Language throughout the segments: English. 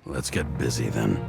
Let's get busy then.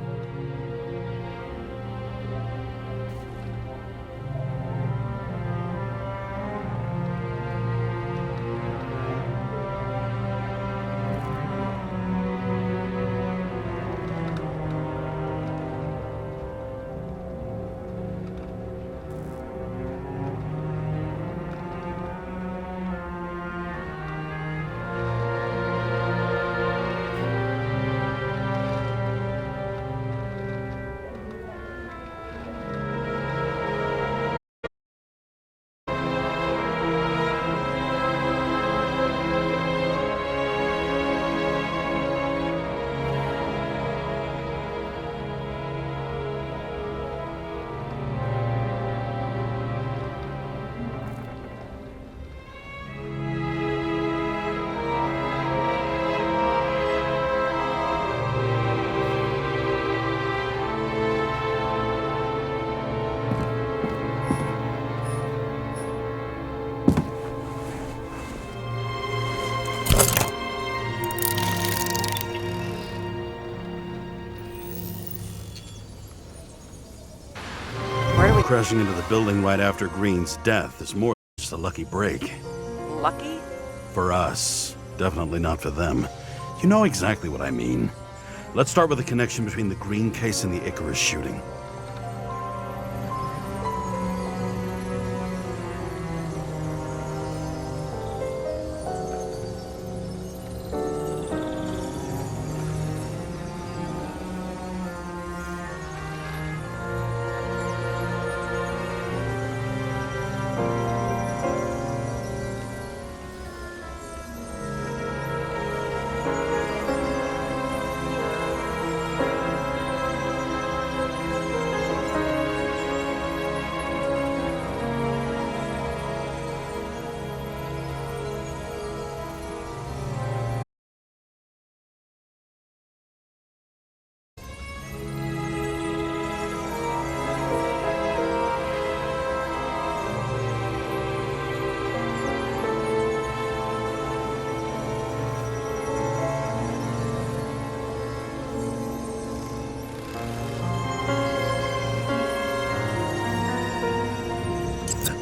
Crashing into the building right after Green's death is more than just a lucky break. Lucky? For us. Definitely not for them. You know exactly what I mean. Let's start with the connection between the Green case and the Icarus shooting.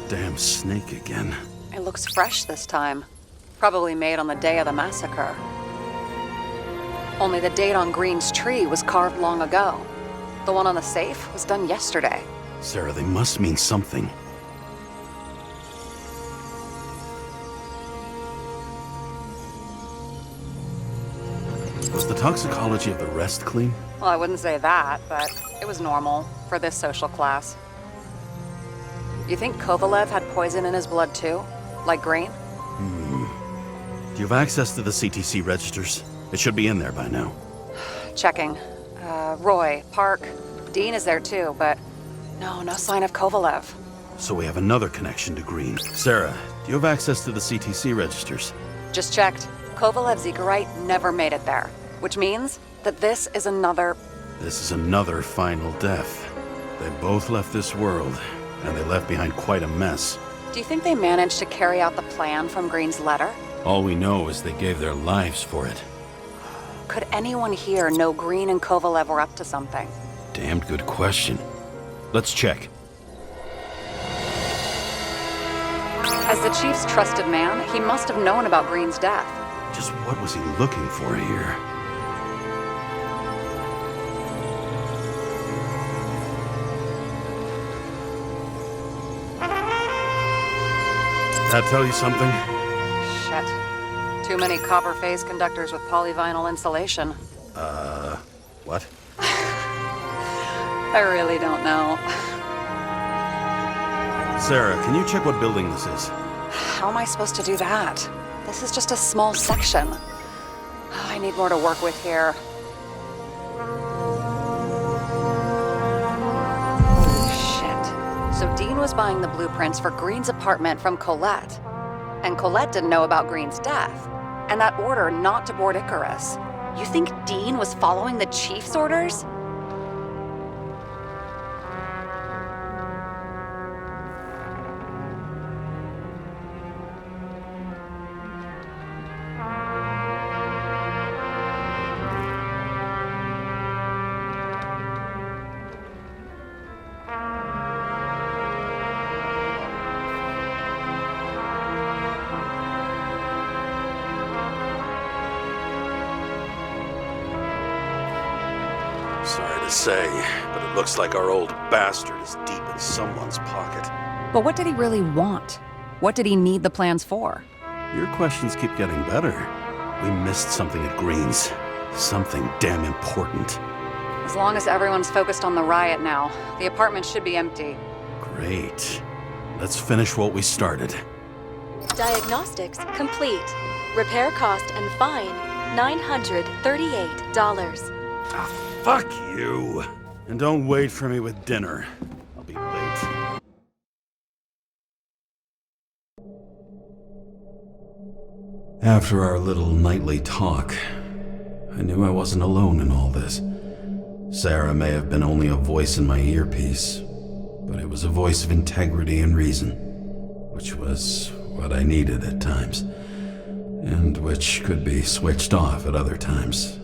Damn snake again. It looks fresh this time. Probably made on the day of the massacre. Only the date on Green's tree was carved long ago. The one on the safe was done yesterday. Sarah, they must mean something. Was the toxicology of the rest clean? Well, I wouldn't say that, but it was normal for this social class. You think Kovalev had poison in his blood too? Like Green? Do you have access to the CTC registers? It should be in there by now. Checking. Roy, Park, Dean is there too, but no sign of Kovalev. So we have another connection to Green. Sarah, do you have access to the CTC registers? Just checked. Kovalev's Zegarite never made it there, which means that this is another final death. They both left this world, and they left behind quite a mess. Do you think they managed to carry out the plan from Green's letter? All we know is they gave their lives for it. Could anyone here know Green and Kovalev were up to something? Damned good question. Let's check. As the chief's trusted man, he must have known about Green's death. Just what was he looking for here? That tell you something? Shit. Too many copper phase conductors with polyvinyl insulation. What? I really don't know. Sarah, can you check what building this is? How am I supposed to do that? This is just a small section. I need more to work with here. Holy shit. So Dean was buying the blueprints for Green's apartment from Colette. And Colette didn't know about Green's death. And that order not to board Icarus. You think Dean was following the chief's orders? to say, but it looks like our old bastard is deep in someone's pocket. But what did he really want? What did he need the plans for? Your questions keep getting better. We missed something at Green's. Something damn important. As long as everyone's focused on the riot now, the apartment should be empty. Great. Let's finish what we started. Diagnostics complete. Repair cost and fine $938. Ah, fuck you. And don't wait for me with dinner. I'll be late. After our little nightly talk, I knew I wasn't alone in all this. Sarah may have been only a voice in my earpiece, but it was a voice of integrity and reason, which was what I needed at times, and which could be switched off at other times,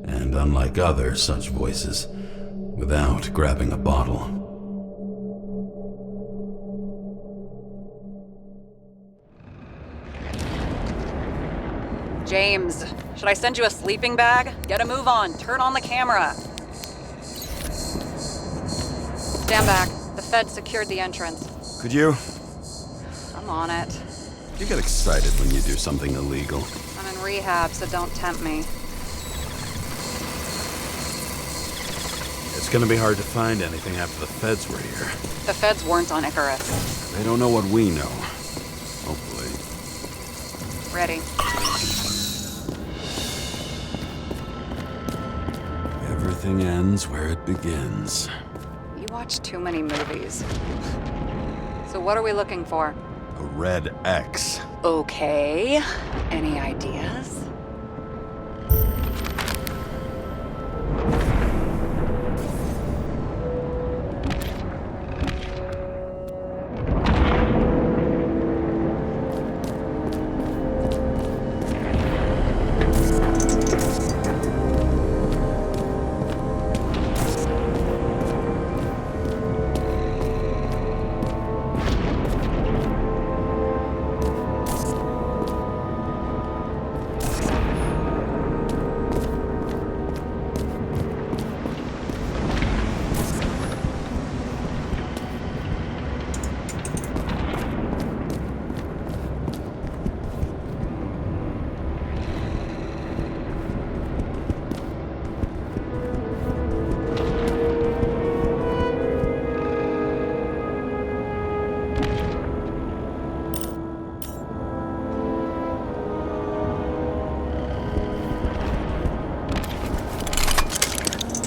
and unlike other such voices, without grabbing a bottle. James, should I send you a sleeping bag? Get a move on. Turn on the camera. Stand back. The feds secured the entrance. Could you? I'm on it. You get excited when you do something illegal. I'm in rehab, so don't tempt me. It's gonna be hard to find anything after the feds were here. The feds weren't on Icarus. They don't know what we know. Hopefully. Ready. Everything ends where it begins. You watch too many movies. So what are we looking for? A red X. Okay. Any ideas?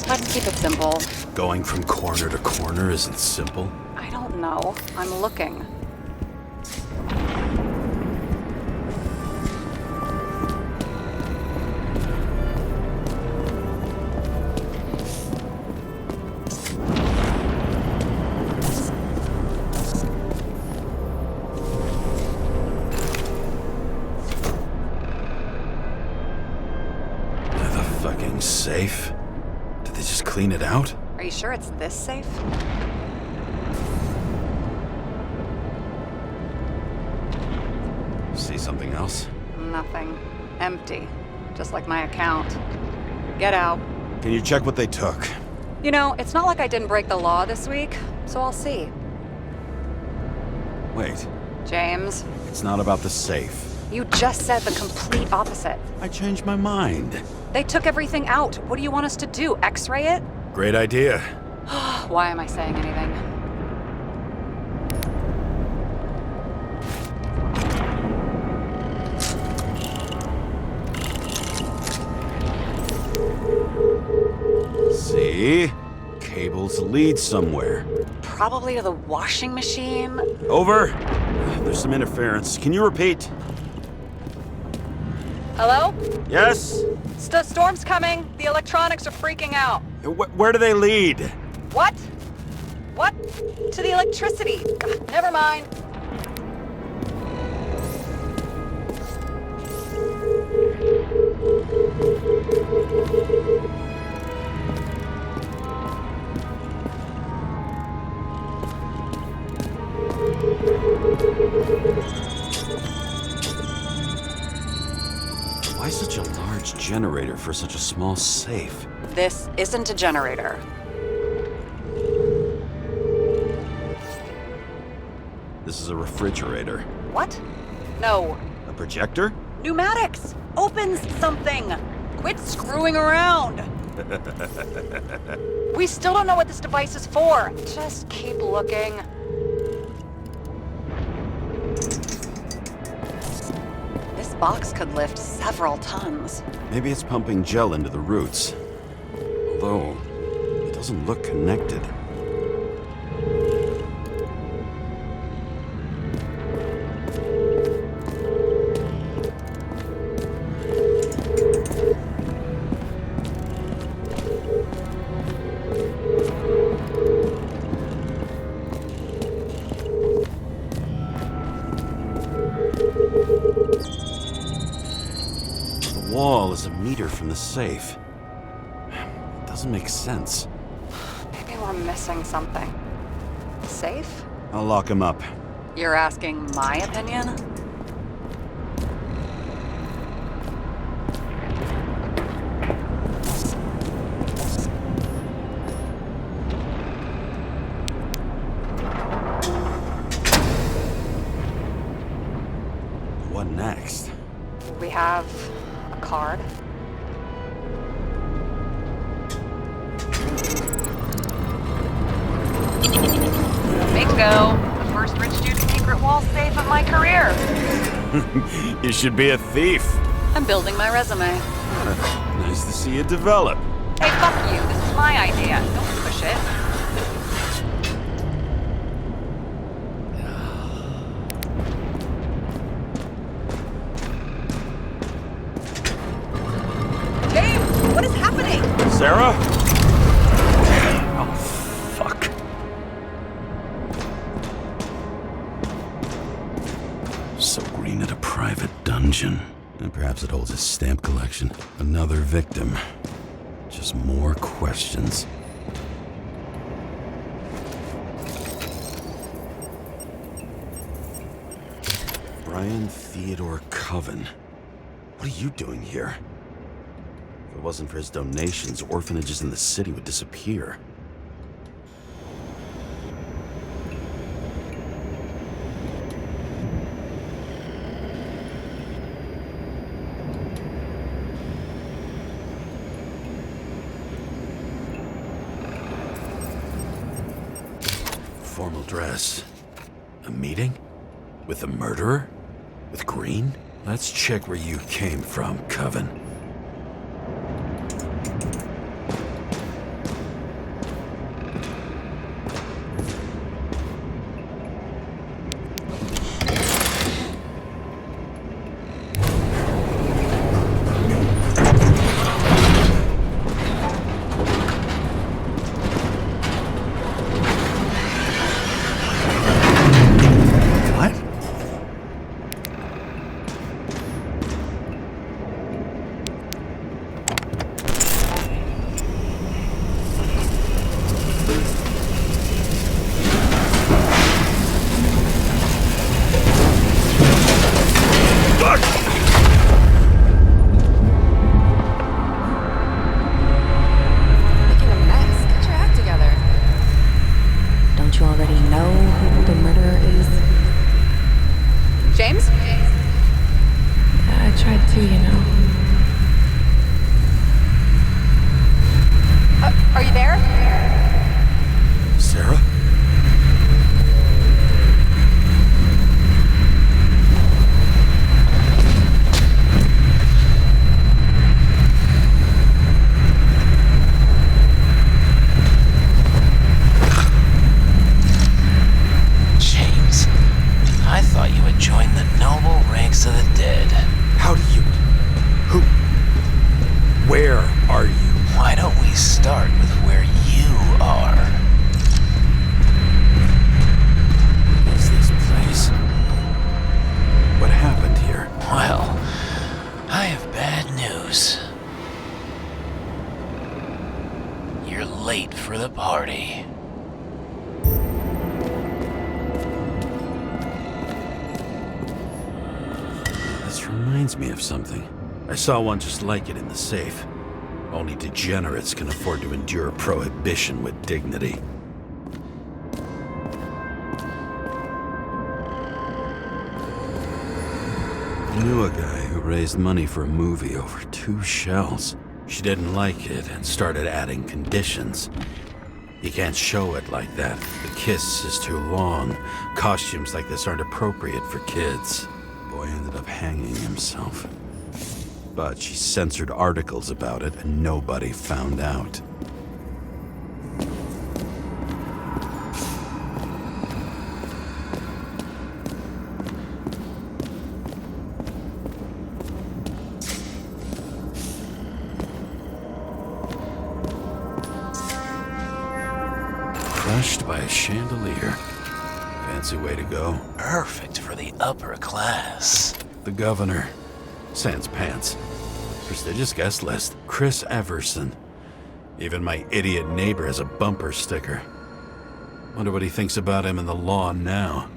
Let's keep it simple. Going from corner to corner isn't simple. I don't know. I'm looking. The fucking safe? Did they just clean it out? Are you sure it's this safe? See something else? Nothing. Empty. Just like my account. Get out. Can you check what they took? You know, it's not like I didn't break the law this week, so I'll see. Wait, James, it's not about the safe. you just said the complete opposite. I changed my mind. They took everything out. What do you want us to do? X-ray it? Great idea. Why am I saying anything? See? Cables lead somewhere. Probably to the washing machine. Over. There's some interference. Can you repeat? Hello? Yes? Storm's coming. The electronics are freaking out. Where do they lead? What? What? To the electricity. Ugh, never mind. Why such a large generator for such a small safe? This isn't a generator. This is a refrigerator. What? No. A projector? Pneumatics! Opens something! Quit screwing around! We still don't know what this device is for. Just keep looking. This box could lift several tons. Maybe it's pumping gel into the roots. Although, it doesn't look connected. The wall is a meter from the safe. It doesn't make sense. Maybe we're missing something. Safe? I'll lock him up. You're asking my opinion? What next? We have a card. Bingo! The first rich dude's secret wall safe of my career. You should be a thief. I'm building my resume. Nice to see you develop. Hey, fuck you. This is my idea. Don't push it. James, what is happening? Sarah? Oh, fuck. So Green at a private dungeon. And perhaps it holds his stamp collection. Another victim. Just more questions. Brian Theodore Coven. What are you doing here? If it wasn't for his donations, orphanages in the city would disappear. Formal dress. A meeting? With the murderer? With Green? Let's check where you came from, Coven. What? Making a mess. Get your act together. Don't you already know who the murderer is? James? I tried to, you know. Are you there? Sarah? James, I thought you had joined the noble ranks of the dead. How do you... Who... Where are you? Why don't we start with where you are? What is this place? What happened here? Well, I have bad news. You're late for the party. This reminds me of something. I saw one just like it in the safe. Only degenerates can afford to endure prohibition with dignity. I knew a guy who raised money for a movie over 2 shells. She didn't like it and started adding conditions. You can't show it like that. The kiss is too long. Costumes like this aren't appropriate for kids. The boy ended up hanging himself. But she censored articles about it and nobody found out. Crushed by a chandelier. Fancy way to go. Perfect for the upper class. The governor. Sans pants. Prestigious guest list. Chris Everson. Even my idiot neighbor has a bumper sticker. Wonder what he thinks about him in the law now.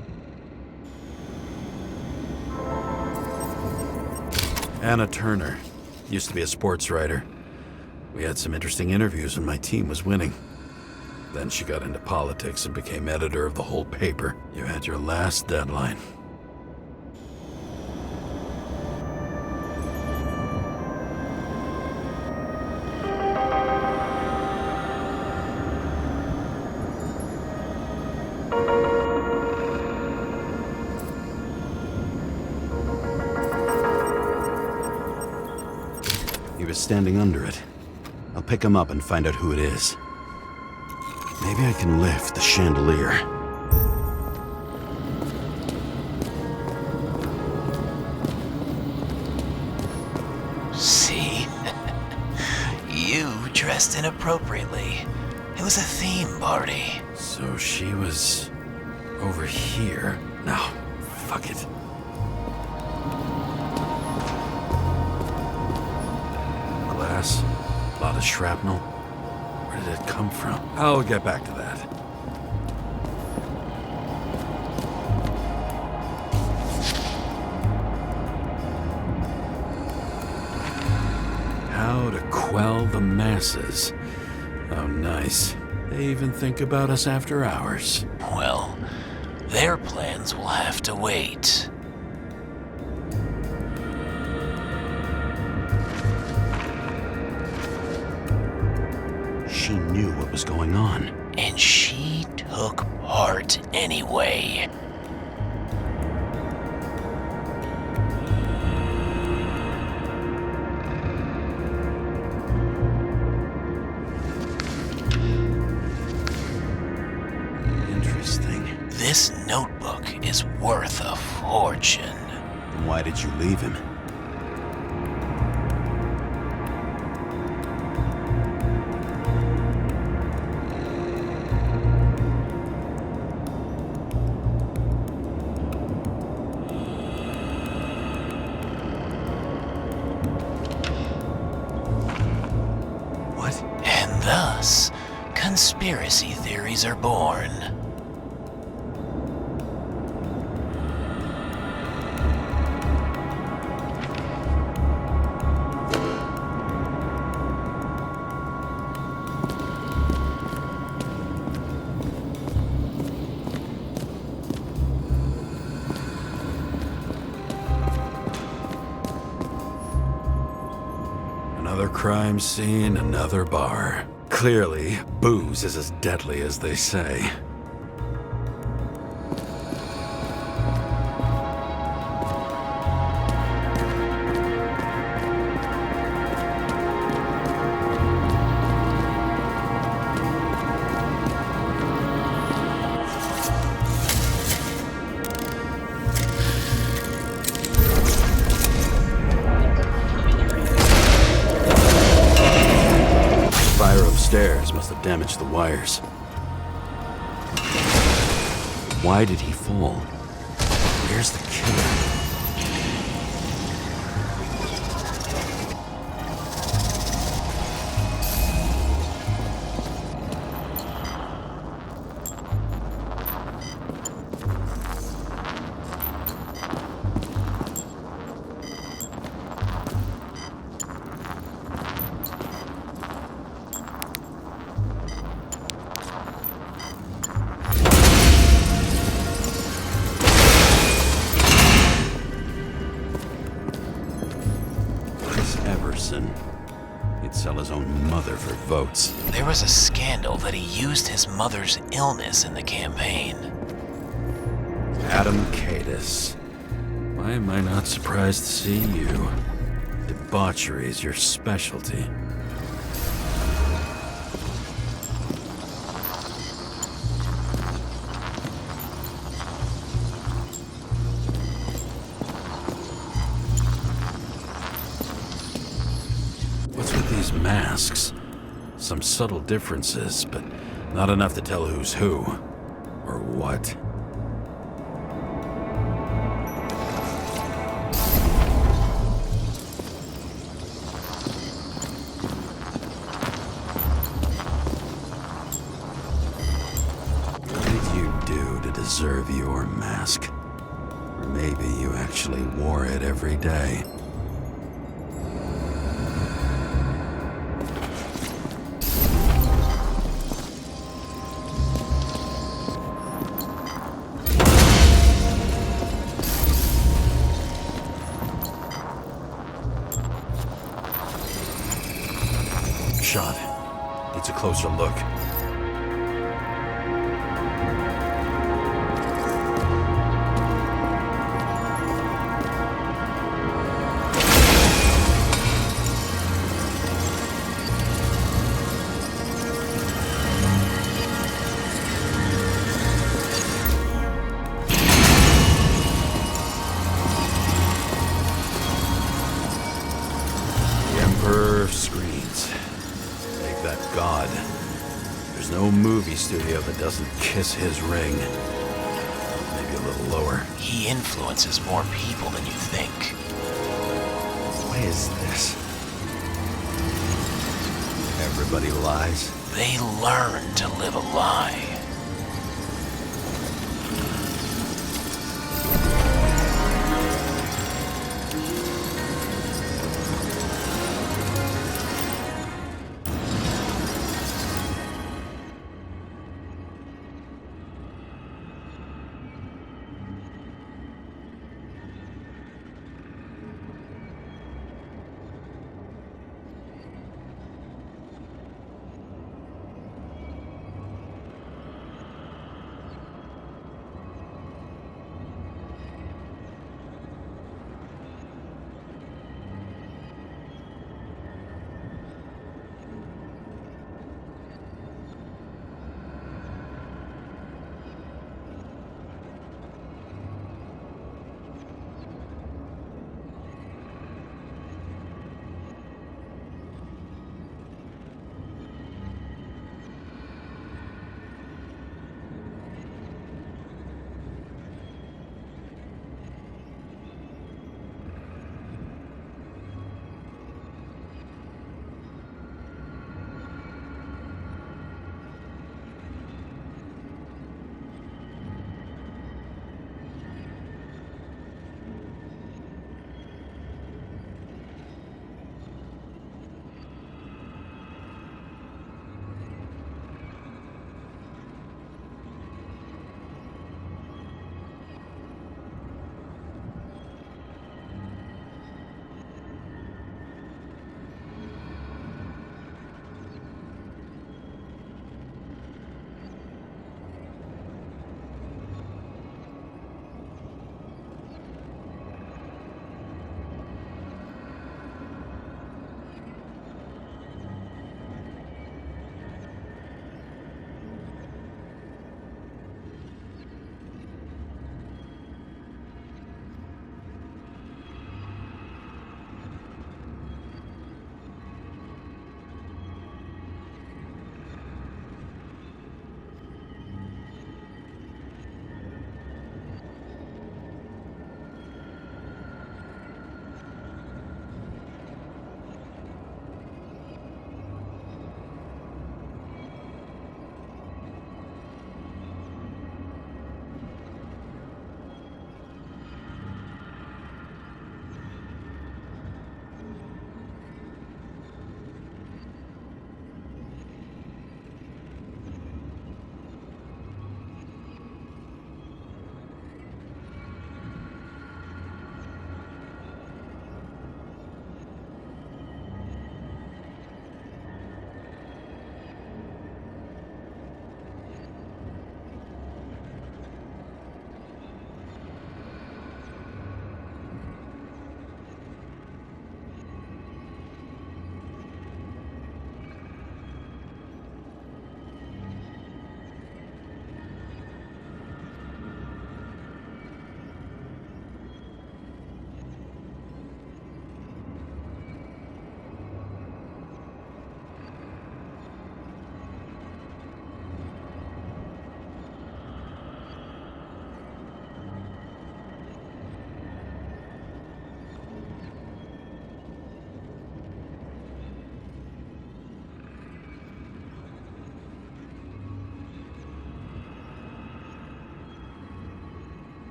Anna Turner. Used to be a sports writer. We had some interesting interviews when my team was winning. Then she got into politics and became editor of the whole paper. You had your last deadline. He was standing under it. I'll pick him up and find out who it is. Maybe I can lift the chandelier. See? You dressed inappropriately. It was a theme party. So she was over here. No, fuck it. Glass, a lot of shrapnel. Where did it come from? I'll get back to that. How to quell the masses. Oh, nice. They even think about us after hours. Well, their plans will have to wait. She knew what was going on. And she took part anyway. Interesting. This notebook is worth a fortune. Then why did you leave him? And thus, conspiracy theories are born. Another crime scene, another bar. Clearly, booze is as deadly as they say. Fire upstairs must have damaged the wires. Why did he fall? Where's the killer? person. He'd sell his own mother for votes. There was a scandal that he used his mother's illness in the campaign. Adam Cadis. Why am I not surprised to see you? Debauchery is your specialty. What's with these masks? Some subtle differences, but not enough to tell who's who. Or what. What did you do to deserve your mask? Or maybe you actually wore it every day. Shot. Needs a closer look. The Emperor of Screens. Make that God. There's no movie studio that doesn't kiss his ring. Maybe a little lower. He influences more people than you think. What is this? Everybody lies. They learn to live a lie.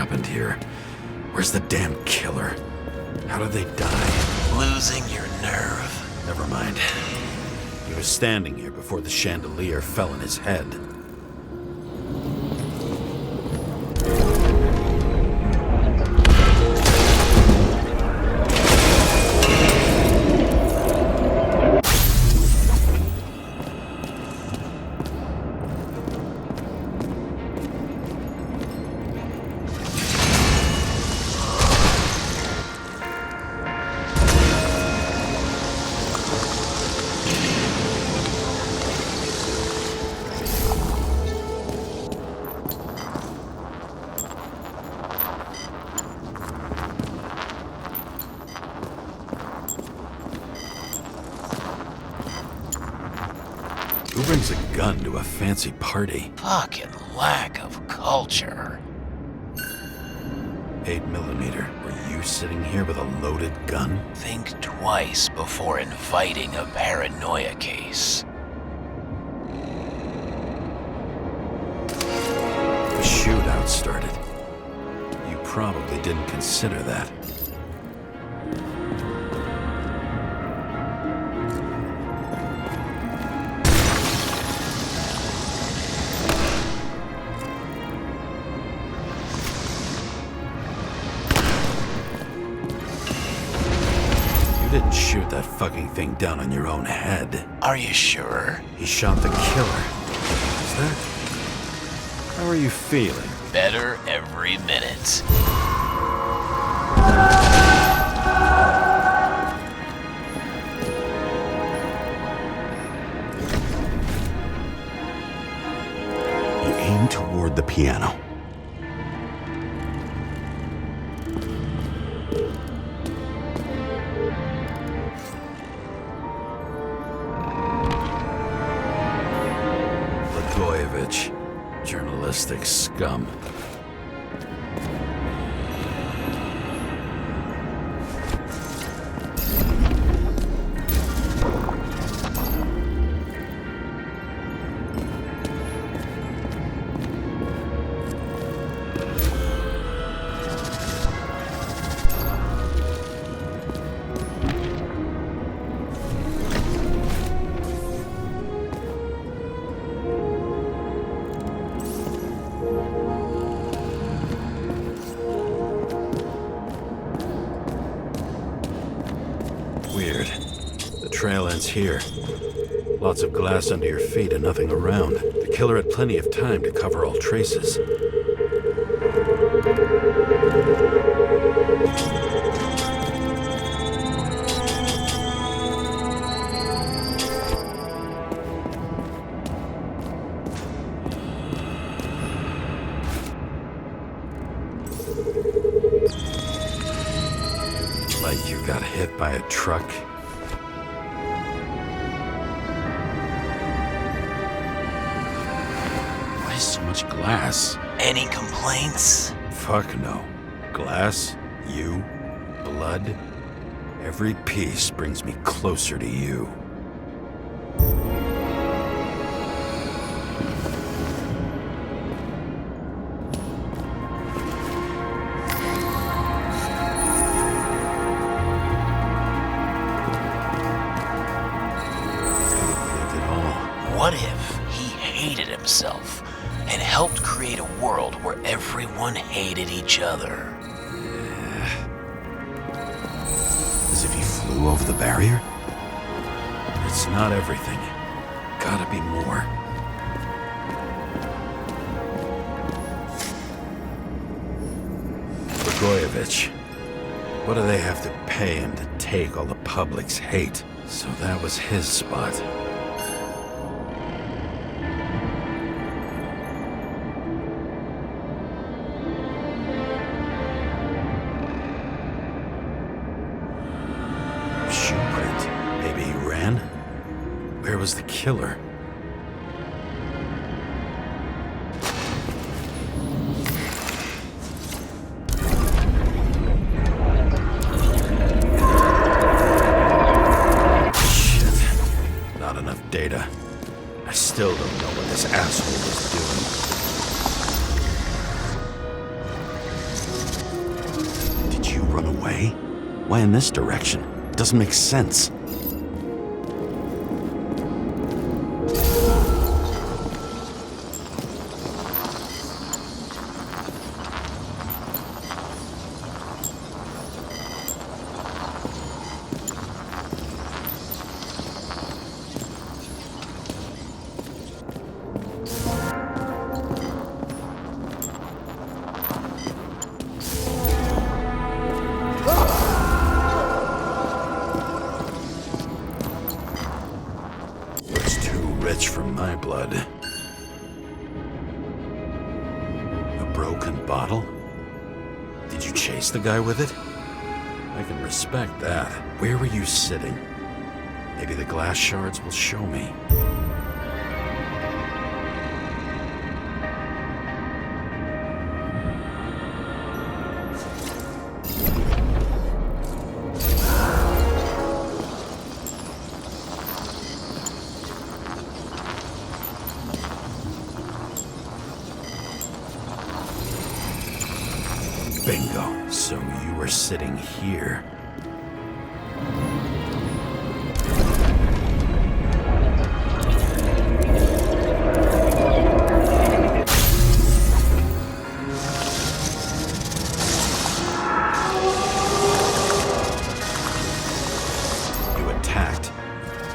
happened here? Where's the damn killer? How did they die? Losing your nerve. Never mind. He was standing here before the chandelier fell on his head. Who brings a gun to a fancy party? Fucking lack of culture. 8mm. Were you sitting here with a loaded gun? Think twice before inviting a paranoia case. The shootout started. You probably didn't consider that. You didn't shoot that fucking thing down on your own head. Are you sure? He shot the killer. Is that... How are you feeling? Better every minute. You aim toward the piano. Blagojevich, journalistic scum. Weird. The trail ends here. Lots of glass under your feet and nothing around. The killer had plenty of time to cover all traces. Like you got hit by a truck. Why so much glass? Any complaints? Fuck no. Glass, you, blood. Every piece brings me closer to you. What if he hated himself and helped create a world where everyone hated each other? As if he flew over the barrier? It's not everything. Gotta be more. Blagojevich. What do they have to pay him to take all the public's hate? So that was his spot. Shoe print. Maybe he ran? Where was the killer? Shit. Not enough data. I still don't know what this asshole was doing. way? Why in this direction? It doesn't make sense. Rich from my blood. A broken bottle? Did you chase the guy with it? I can respect that. Where were you sitting? Maybe the glass shards will show me. Bingo. So you were sitting here. You attacked,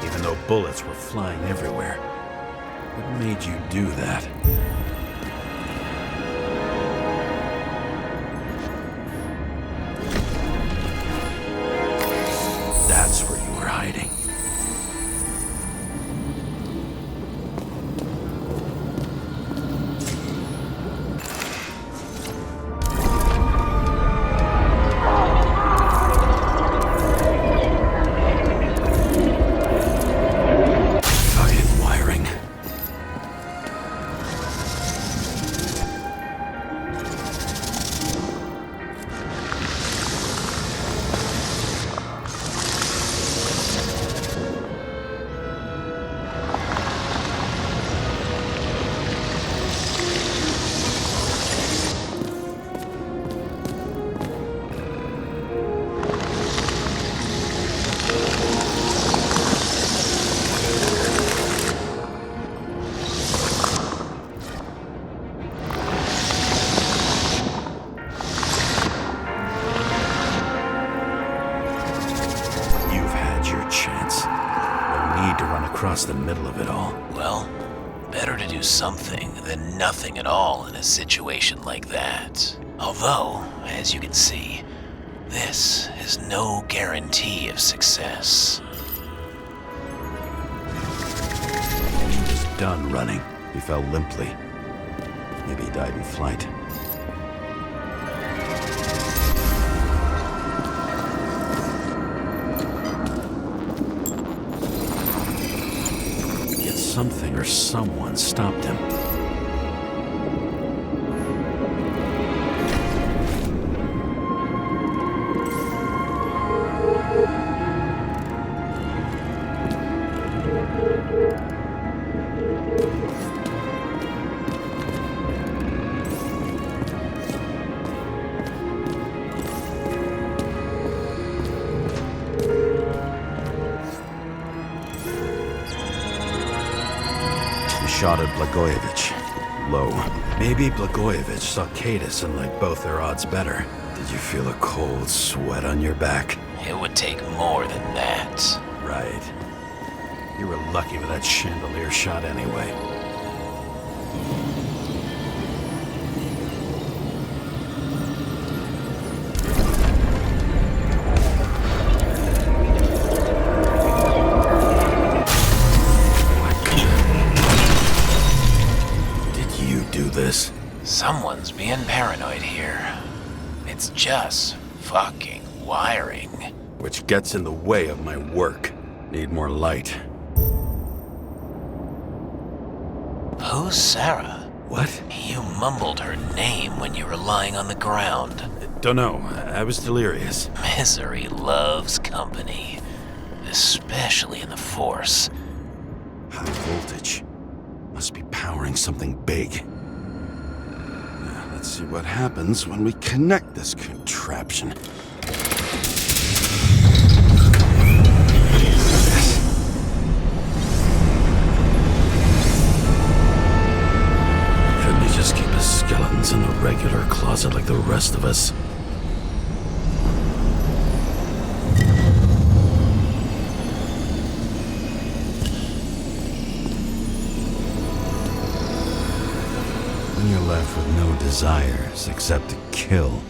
even though bullets were flying everywhere. What made you do that? That's where you were hiding. Fucking wiring. Across the middle of it all. Well, better to do something than nothing at all in a situation like that. Although, as you can see, this is no guarantee of success. He was done running. He fell limply. Maybe he died in flight. Something or someone stopped him. Shot at Blagojevich. Low. Maybe Blagojevich saw Cadis and liked both their odds better. Did you feel a cold sweat on your back? It would take more than that. Right. You were lucky with that chandelier shot anyway. This. Someone's being paranoid here. It's just fucking wiring. Which gets in the way of my work. Need more light. Who's Sarah? What? You mumbled her name when you were lying on the ground. Don't know. I was delirious. Misery loves company. Especially in the Force. High voltage. Must be powering something big. Let's see what happens when we connect this contraption. regular closet like the rest of us. When you're left with no desires except to kill,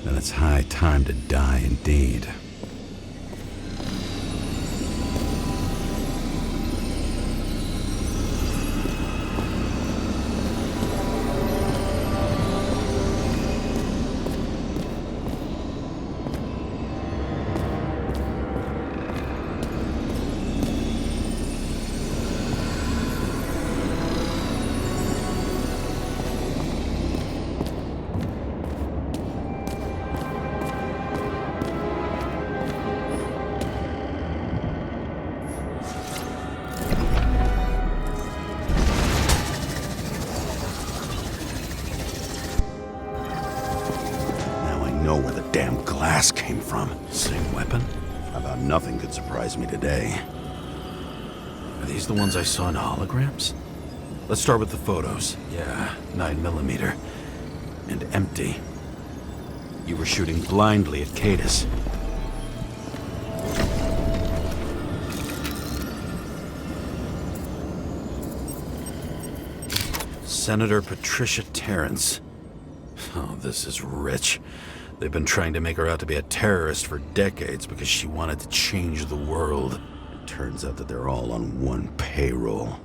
then it's high time to die indeed. Know where the damn glass came from. Same weapon? About nothing could surprise me today. Are these the ones I saw in holograms? Let's start with the photos. Yeah, 9mm. And empty. You were shooting blindly at Cadus. Senator Patricia Terrence. Oh, this is rich. They've been trying to make her out to be a terrorist for decades because she wanted to change the world. It turns out that they're all on one payroll.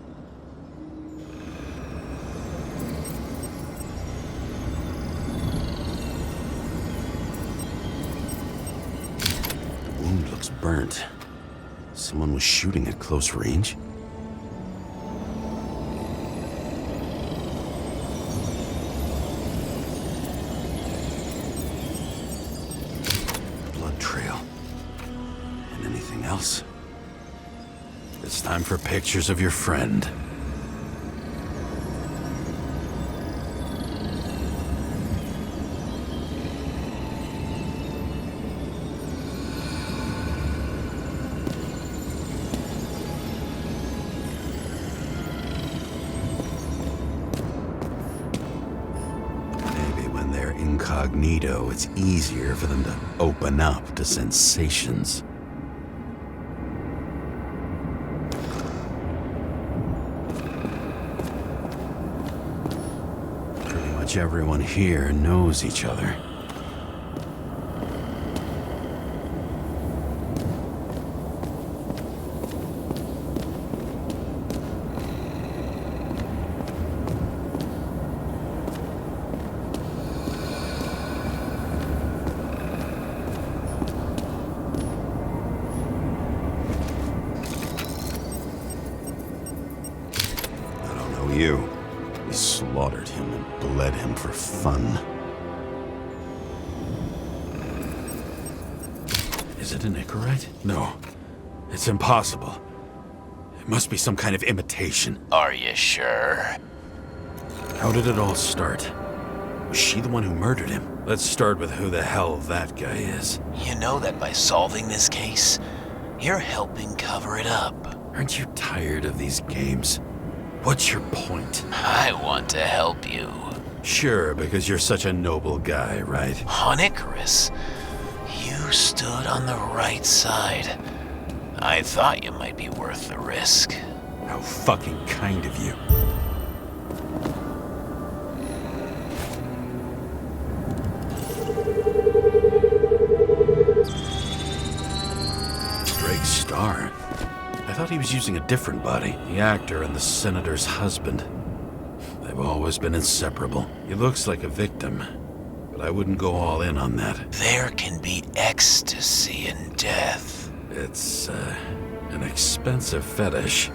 The wound looks burnt. Someone was shooting at close range? Trail. And anything else? It's time for pictures of your friend. Incognito, it's easier for them to open up to sensations. Pretty much everyone here knows each other. You. We slaughtered him and bled him for fun. Is it an Icarite? No. It's impossible. It must be some kind of imitation. Are you sure? How did it all start? Was she the one who murdered him? Let's start with who the hell that guy is. You know that by solving this case, you're helping cover it up. Aren't you tired of these games? What's your point? I want to help you. Sure, because you're such a noble guy, right? On Icarus, you stood on the right side. I thought you might be worth the risk. How fucking kind of you. Drake Starr. I thought he was using a different body. The actor and the senator's husband. They've always been inseparable. He looks like a victim, but I wouldn't go all in on that. There can be ecstasy in death. It's, an expensive fetish.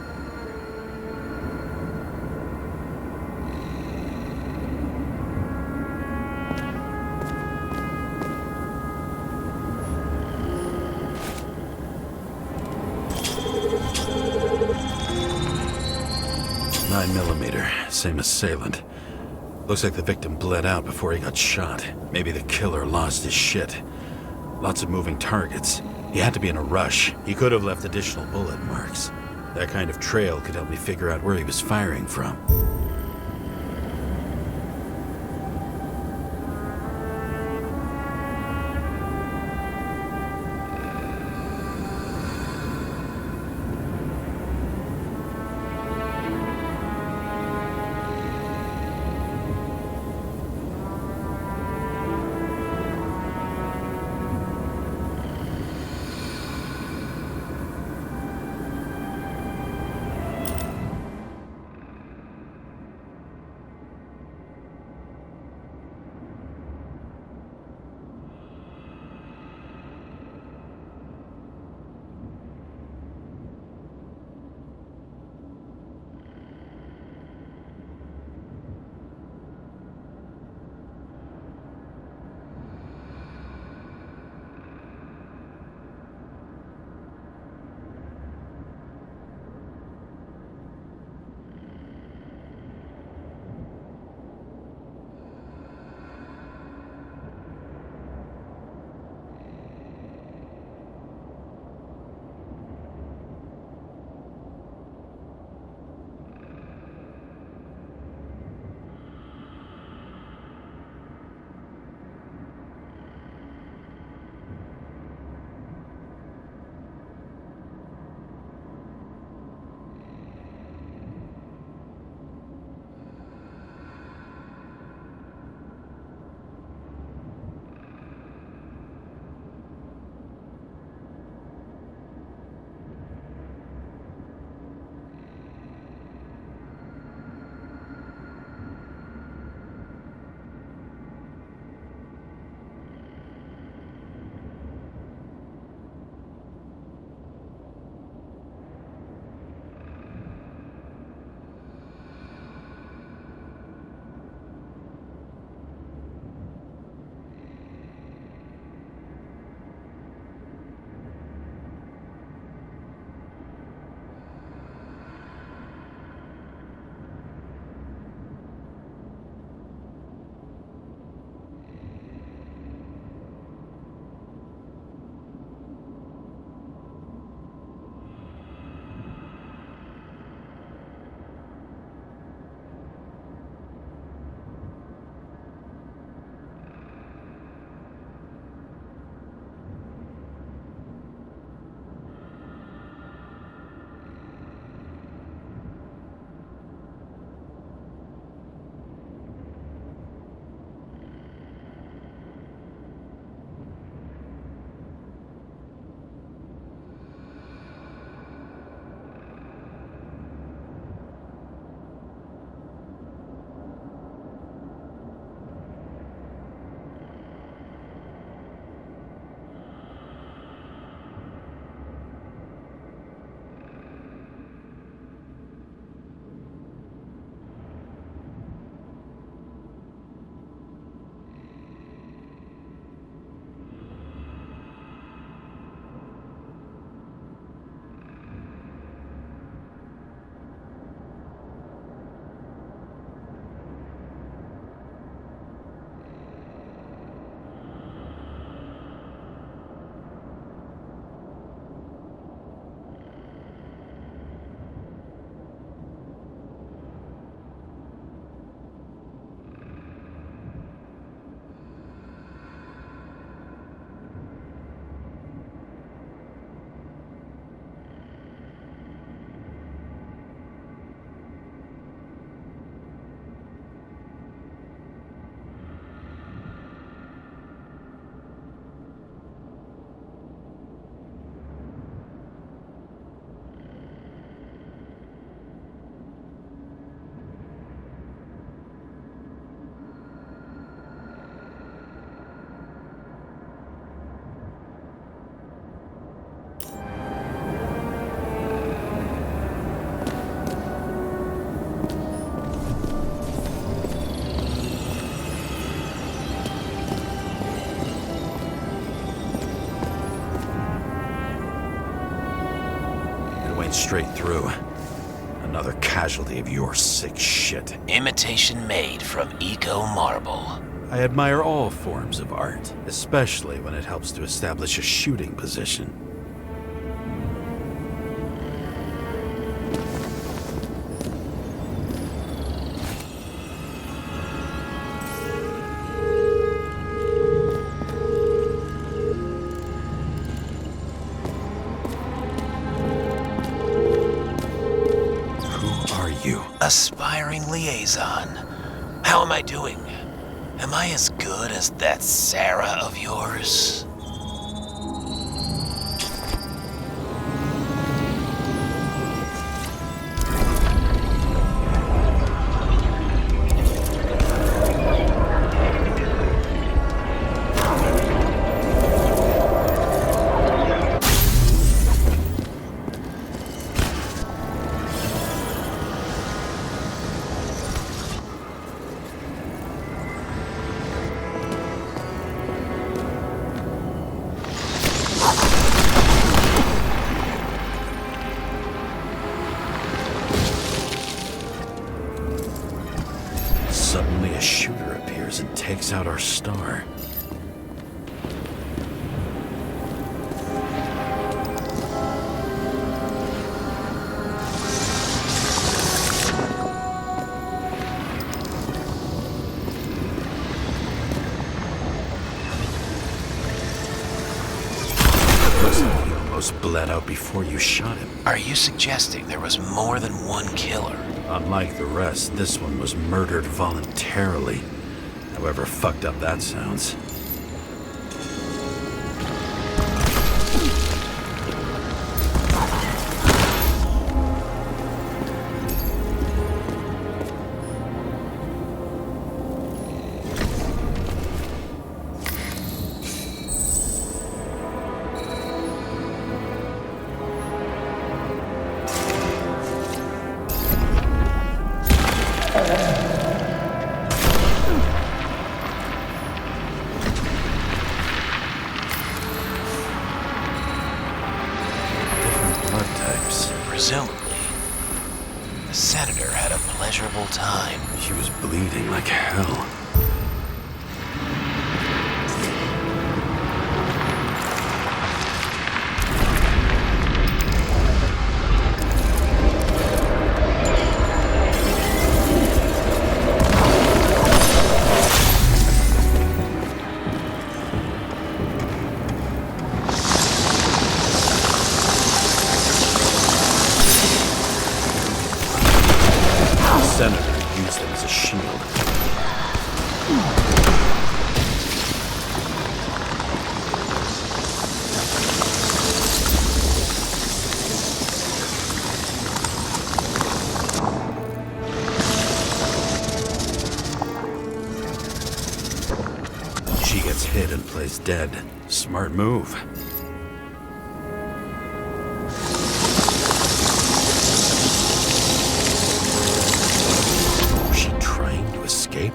Same assailant. Looks like the victim bled out before he got shot. Maybe the killer lost his shit. Lots of moving targets. He had to be in a rush. He could have left additional bullet marks. That kind of trail could help me figure out where he was firing from. straight through. Another casualty of your sick shit. Imitation made from Eco Marble. I admire all forms of art, especially when it helps to establish a shooting position. Who are you? Aspiring liaison. How am I doing? Am I as good as that Sarah of yours? Suddenly a shooter appears and takes out our star. Looks like he almost bled out before you shot him. Are you suggesting there was more than one killer? Unlike the rest, this one was murdered voluntarily. However fucked up that sounds. Different blood types. Presumably, the senator had a pleasurable time. She was bleeding like hell. The senator used them as a shield. She gets hit and plays dead. Smart move. Was she trying to escape?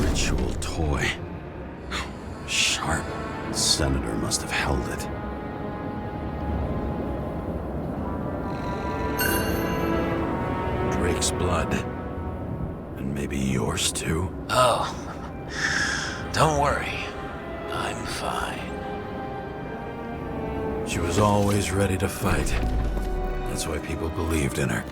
Ritual toy. Sharp. Senator must have held it. Drake's blood. And maybe yours too? Oh, don't worry. I'm fine. She was always ready to fight. That's why people believed in her.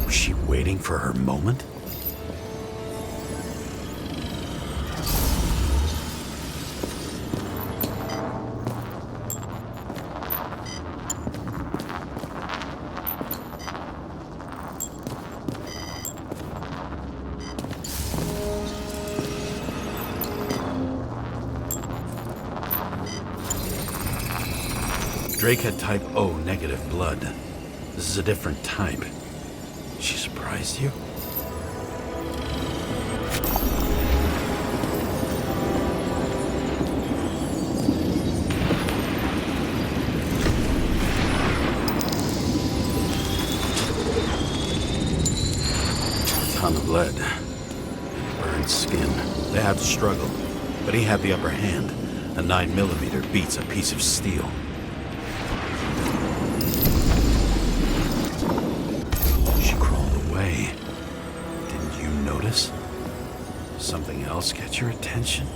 Was she waiting for her moment? Drake had type O negative blood. This is a different type. She surprised you? Ton of lead. Burned skin. They had to struggle, but he had the upper hand. A 9mm beats a piece of steel. She crawled away. Didn't you notice? Something else get your attention?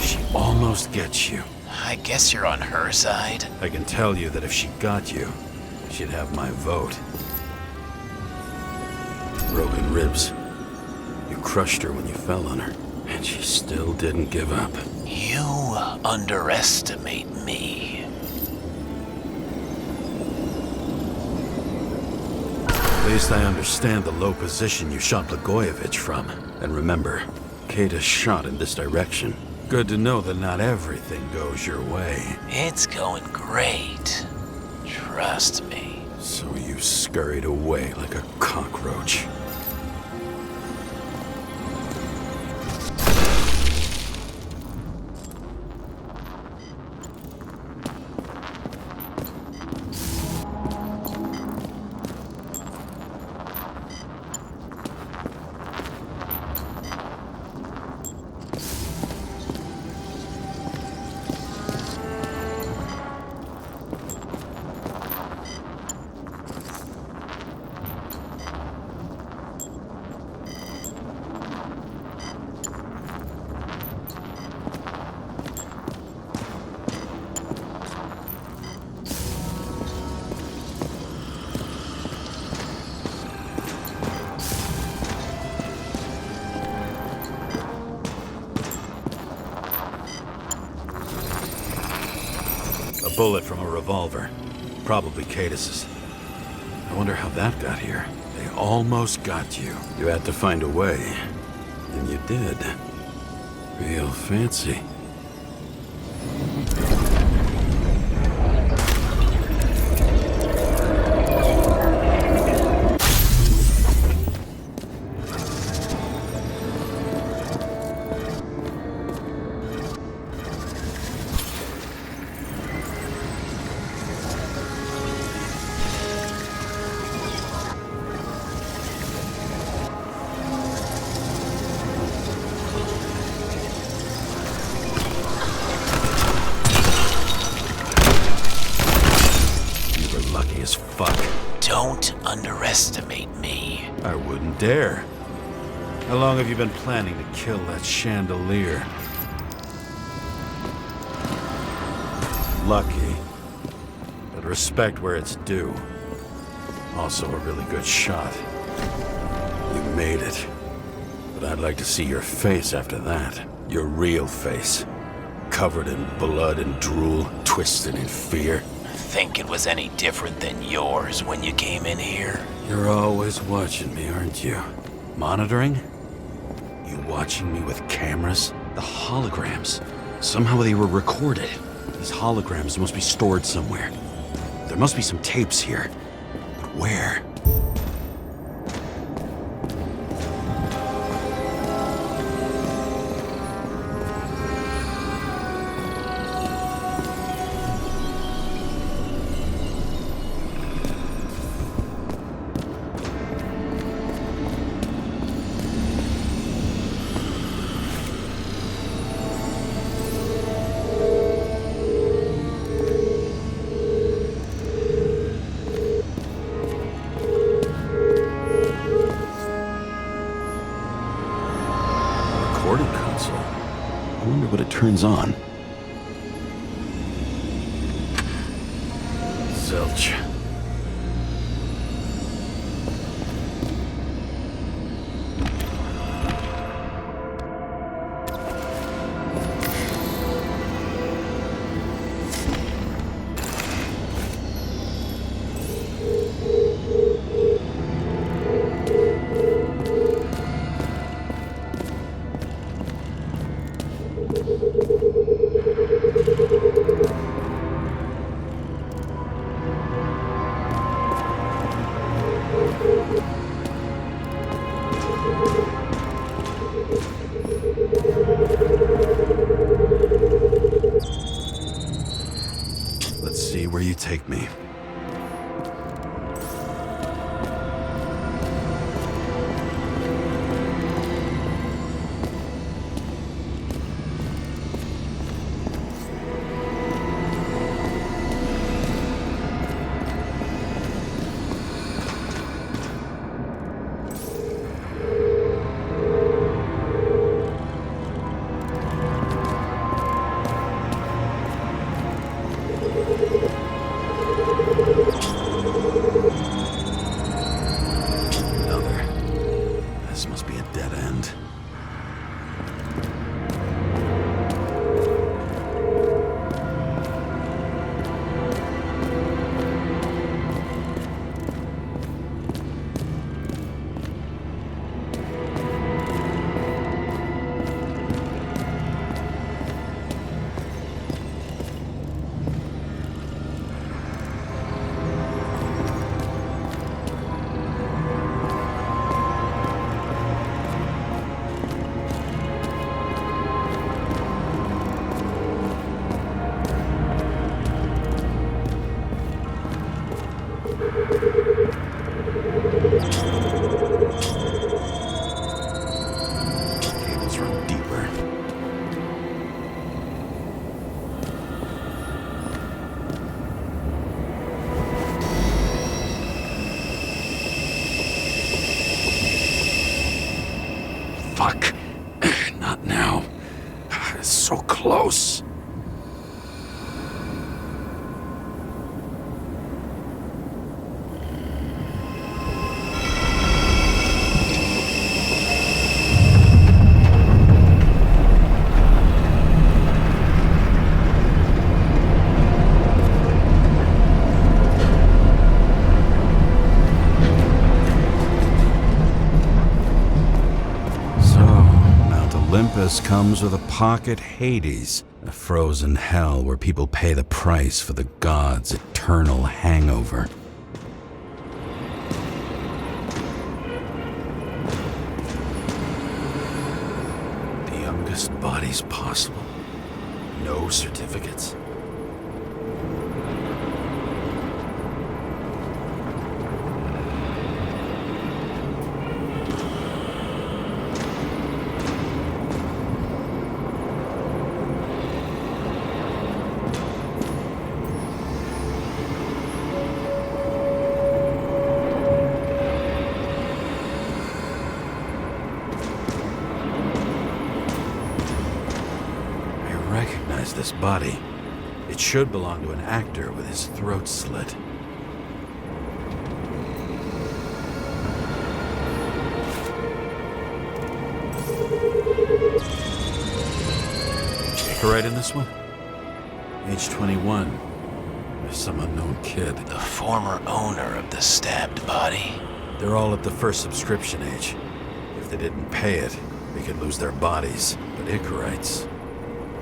She almost gets you. I guess you're on her side. I can tell you that if she got you, she'd have my vote. Broken ribs. You crushed her when you fell on her, and she still didn't give up. You underestimate me. At least I understand the low position you shot Blagojevich from. And remember, Kata shot in this direction. Good to know that not everything goes your way. It's going great. Trust me. So you scurried away like a cockroach. A bullet from a revolver. Probably Cadis's. I wonder how that got here. They almost got you. You had to find a way. And you did. Real fancy. As fuck. Don't underestimate me. I wouldn't dare. How long have you been planning to kill that chandelier? Lucky. But respect where it's due. Also a really good shot. You made it. But I'd like to see your face after that. Your real face. Covered in blood and drool, twisted in fear. Think it was any different than yours when you came in here? You're always watching me, aren't you? Monitoring? You watching me with cameras? The holograms. Somehow they were recorded. These holograms must be stored somewhere. There must be some tapes here. But where? Recording console. I wonder what it turns on. Zilch. you take me. This must be a dead end. Cables run deeper. Fuck. Not now. It's so close. Olympus comes with a pocket Hades, a frozen hell where people pay the price for the gods' eternal hangover. The youngest bodies possible. No certificates. This body. It should belong to an actor with his throat slit. Icarite in this one? Age 21. Some unknown kid. The former owner of the stabbed body. They're all at the first subscription age. If they didn't pay it, they could lose their bodies. But Icarites...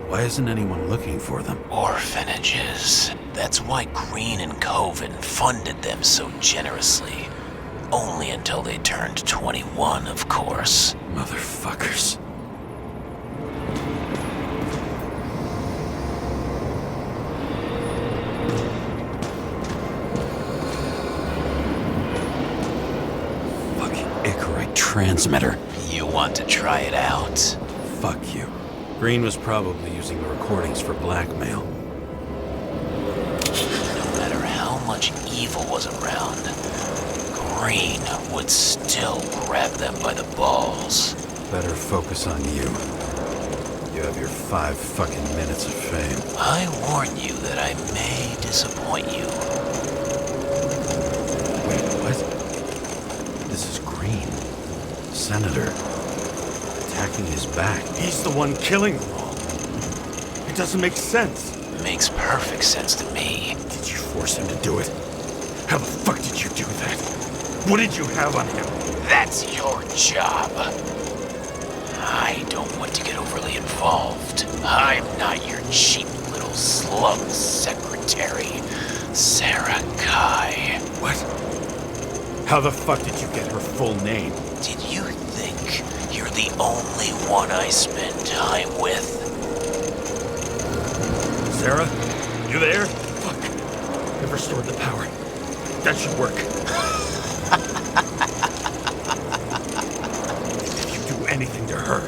why isn't anyone looking for them? Orphanages. That's why Green and Coven funded them so generously. Only until they turned 21, of course. Motherfuckers. Fucking Icarite transmitter. You want to try it out? Fuck you. Green was probably using the recordings for blackmail. No matter how much evil was around, Green would still grab them by the balls. Better focus on you. You have your 5 fucking minutes of fame. I warn you that I may disappoint you. Wait, what? This is Green. Senator. Attacking his back. He's the one killing them all. It doesn't make sense. Makes perfect sense to me. Did you force him to do it? How the fuck did you do that? What did you have on him? That's your job. I don't want to get overly involved. I'm not your cheap little slum secretary, Sarah Kai. What? How the fuck did you get her full name? Did you think you're the only one I spend time with? Sarah? You there? Fuck. restored the power. That should work. If you do anything to her,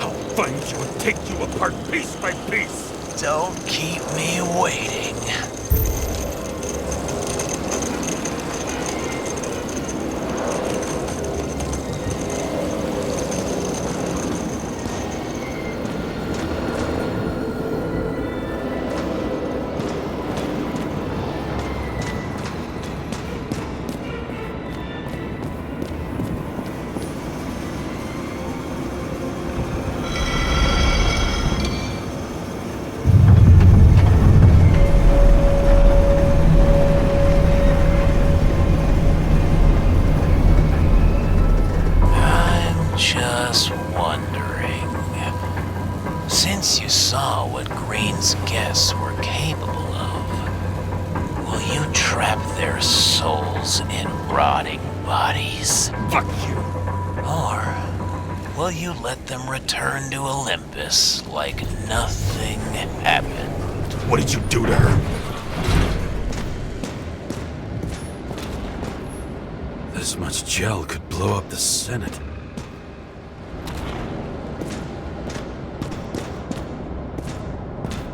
I'll find you and take you apart piece by piece. Don't keep me waiting. Just wondering, since you saw what Green's guests were capable of, will you trap their souls in rotting bodies? Fuck you! Or will you let them return to Olympus like nothing happened? What did you do to her? This much gel could blow up the Senate.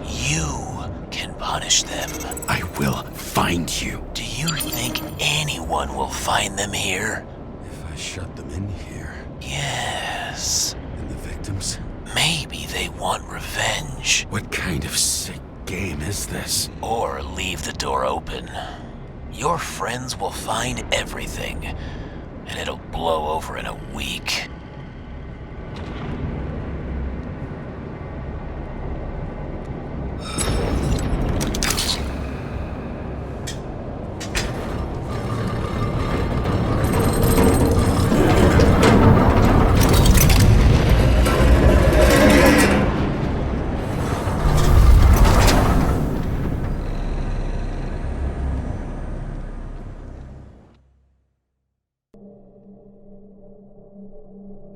You can punish them. I will find you. Do you think anyone will find them here? If I shut them in here, Yes. and the victims, Maybe they want revenge. what kind of sick game is this? Or leave the door open. Your friends will find everything, and it'll blow over in a week.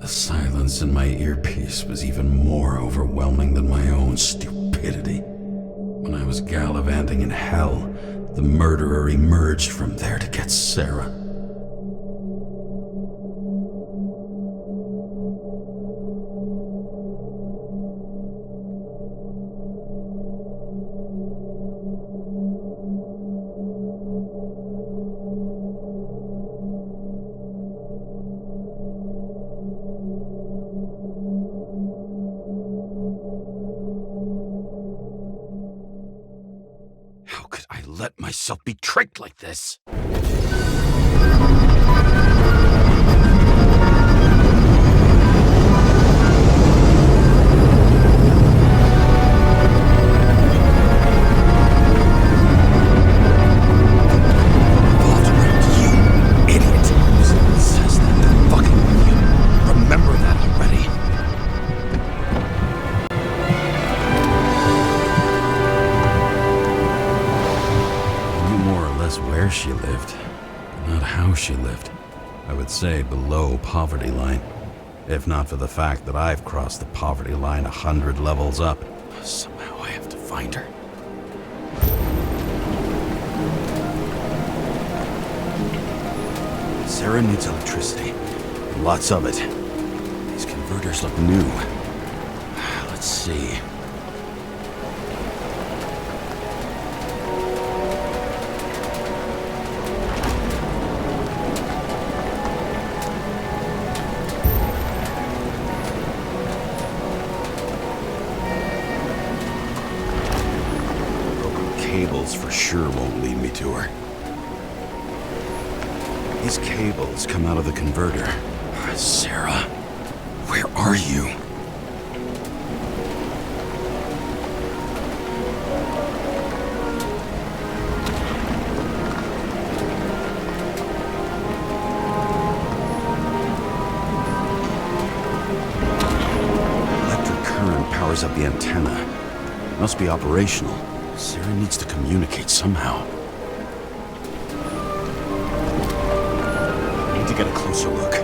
The silence in my earpiece was even more overwhelming than my own stupidity. When I was gallivanting in hell, the murderer emerged from there to get Sarah. How could I let myself be tricked like this? Voldemort, you idiot! It says that they're fucking with you. Remember that already. I knew more or less where she lived, but not how she lived. I would say below poverty line. If not for the fact that I've crossed the poverty line 100 levels up. Somehow I have to find her. Sarah needs electricity. And lots of it. These converters look new. Let's see. Broken cables for sure won't lead me to her. These cables come out of the converter. Sarah, where are you? Electric current powers up the antenna. Must be operational. Sarah needs to communicate somehow. Need to get a closer look.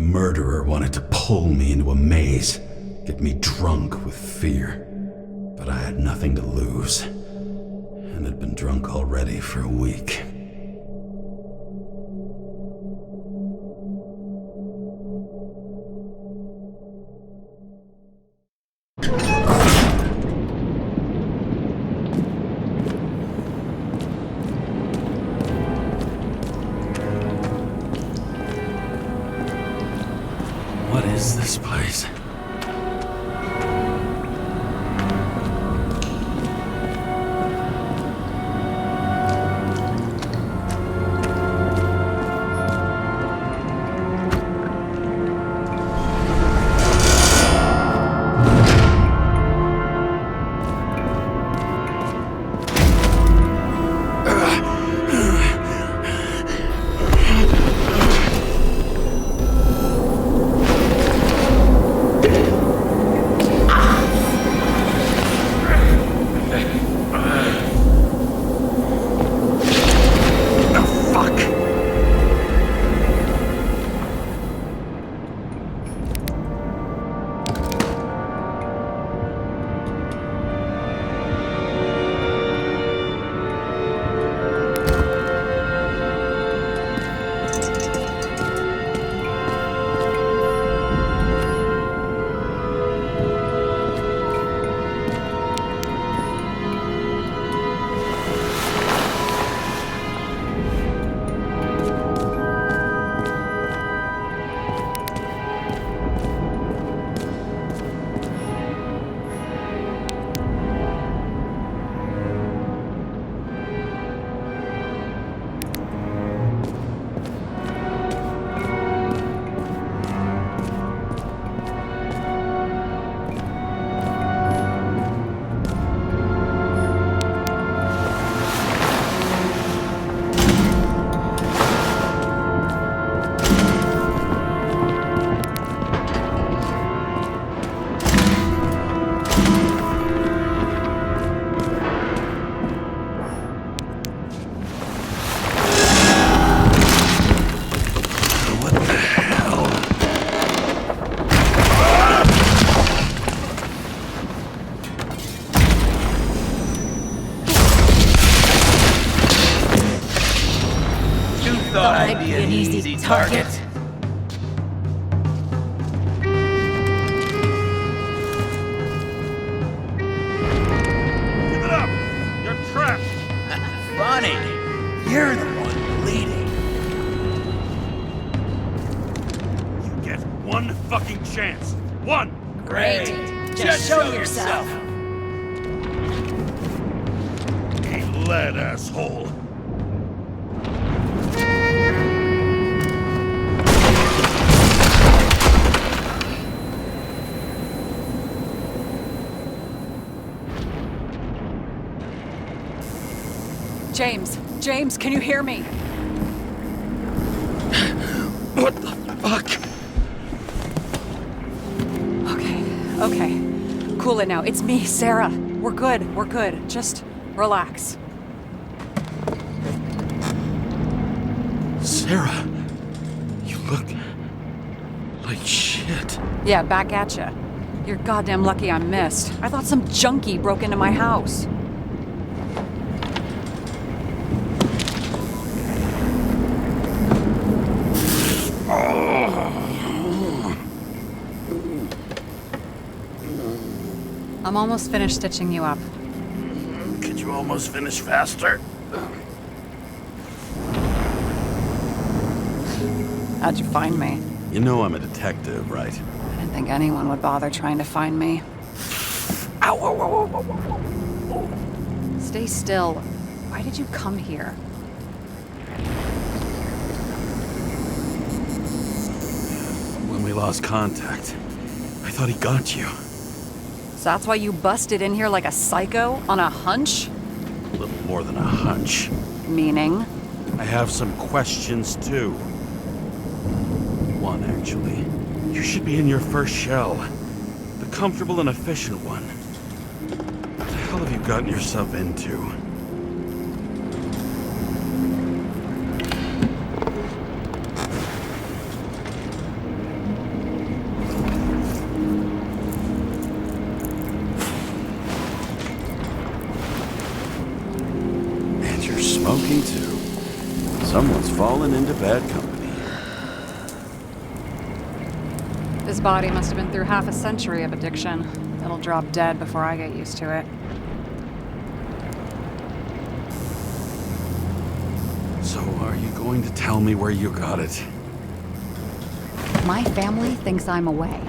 murderer wanted to pull me into a maze, get me drunk with fear. But I had nothing to lose, and had been drunk already for a week. What is this place? I'd be an easy target. Give it up! You're trapped! Funny. You're the one bleeding. You get one fucking chance. One! Great. Just show yourself. Ain't led, asshole. James, can you hear me? What the fuck? Okay. Cool it now. It's me, Sarah. We're good. Just relax. Sarah, you look like shit. Yeah, back at ya. You're goddamn lucky I missed. I thought some junkie broke into my house. I'm almost finished stitching you up. Could you almost finish faster? How'd you find me? You know I'm a detective, right? I didn't think anyone would bother trying to find me. Ow, ow, ow, ow, ow, ow. Stay still. Why did you come here? When we lost contact, I thought he got you. So that's why you busted in here like a psycho on a hunch? A little more than a hunch. Meaning? I have some questions, too. One, actually. You should be in your first shell. The comfortable and efficient one. What the hell have you gotten yourself into? looking too. Someone's fallen into bad company. His body must have been through half a century of addiction. It'll drop dead before I get used to it. So are you going to tell me where you got it? My family thinks I'm away.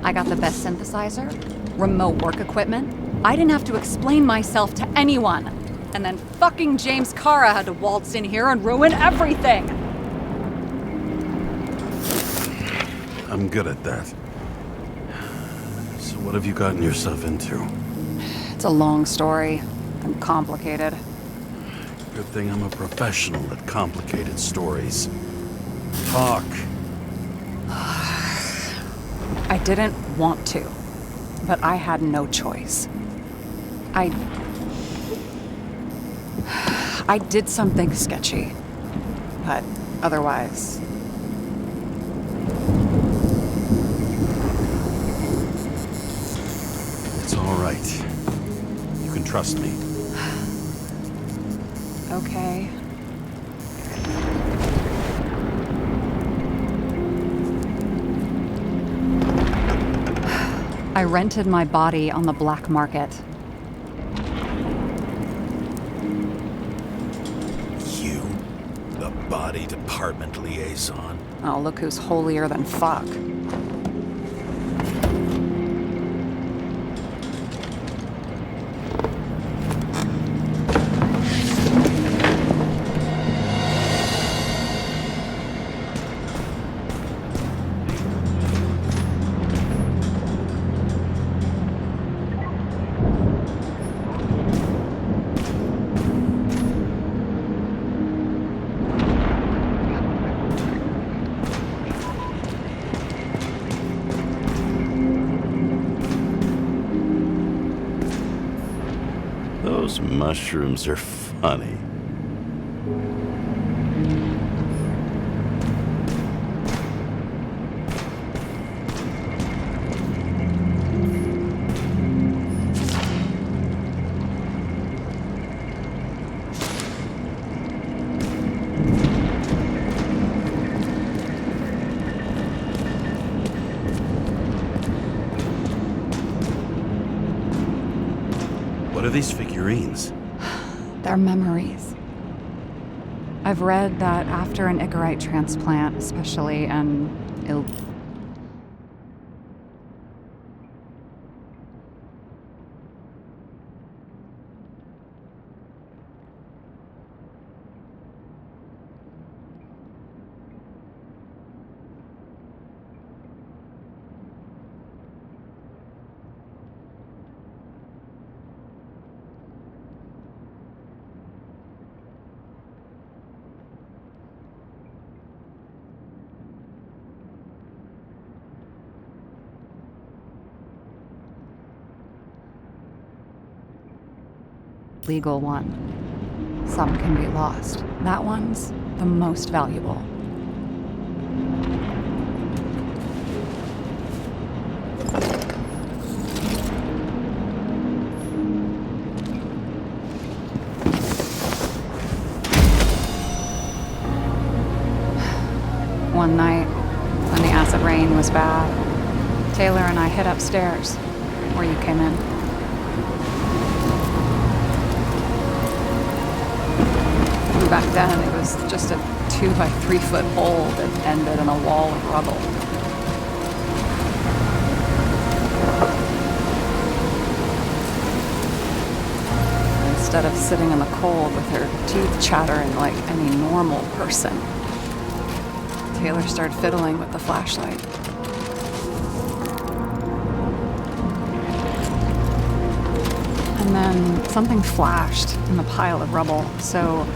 I got the best synthesizer, remote work equipment. I didn't have to explain myself to anyone. And then fucking James Kara had to waltz in here and ruin everything. I'm good at that. So what have you gotten yourself into? It's a long story and complicated. Good thing I'm a professional at complicated stories. Talk. I didn't want to, but I had no choice. I did something sketchy, but otherwise... It's all right. You can trust me. Okay. I rented my body on the black market. You, the body department liaison. Oh, look who's holier than fuck. Those mushrooms are funny. What are these figurines? They're memories. I've read that after an Icarite transplant, especially an ill... legal one. Some can be lost. That one's the most valuable. One night, when the acid rain was bad, Taylor and I hid upstairs, where you came in. Back then, it was just a 2 by 3 foot hole that ended in a wall of rubble. Instead of sitting in the cold with her teeth chattering like any normal person, Taylor started fiddling with the flashlight. And then something flashed in the pile of rubble, so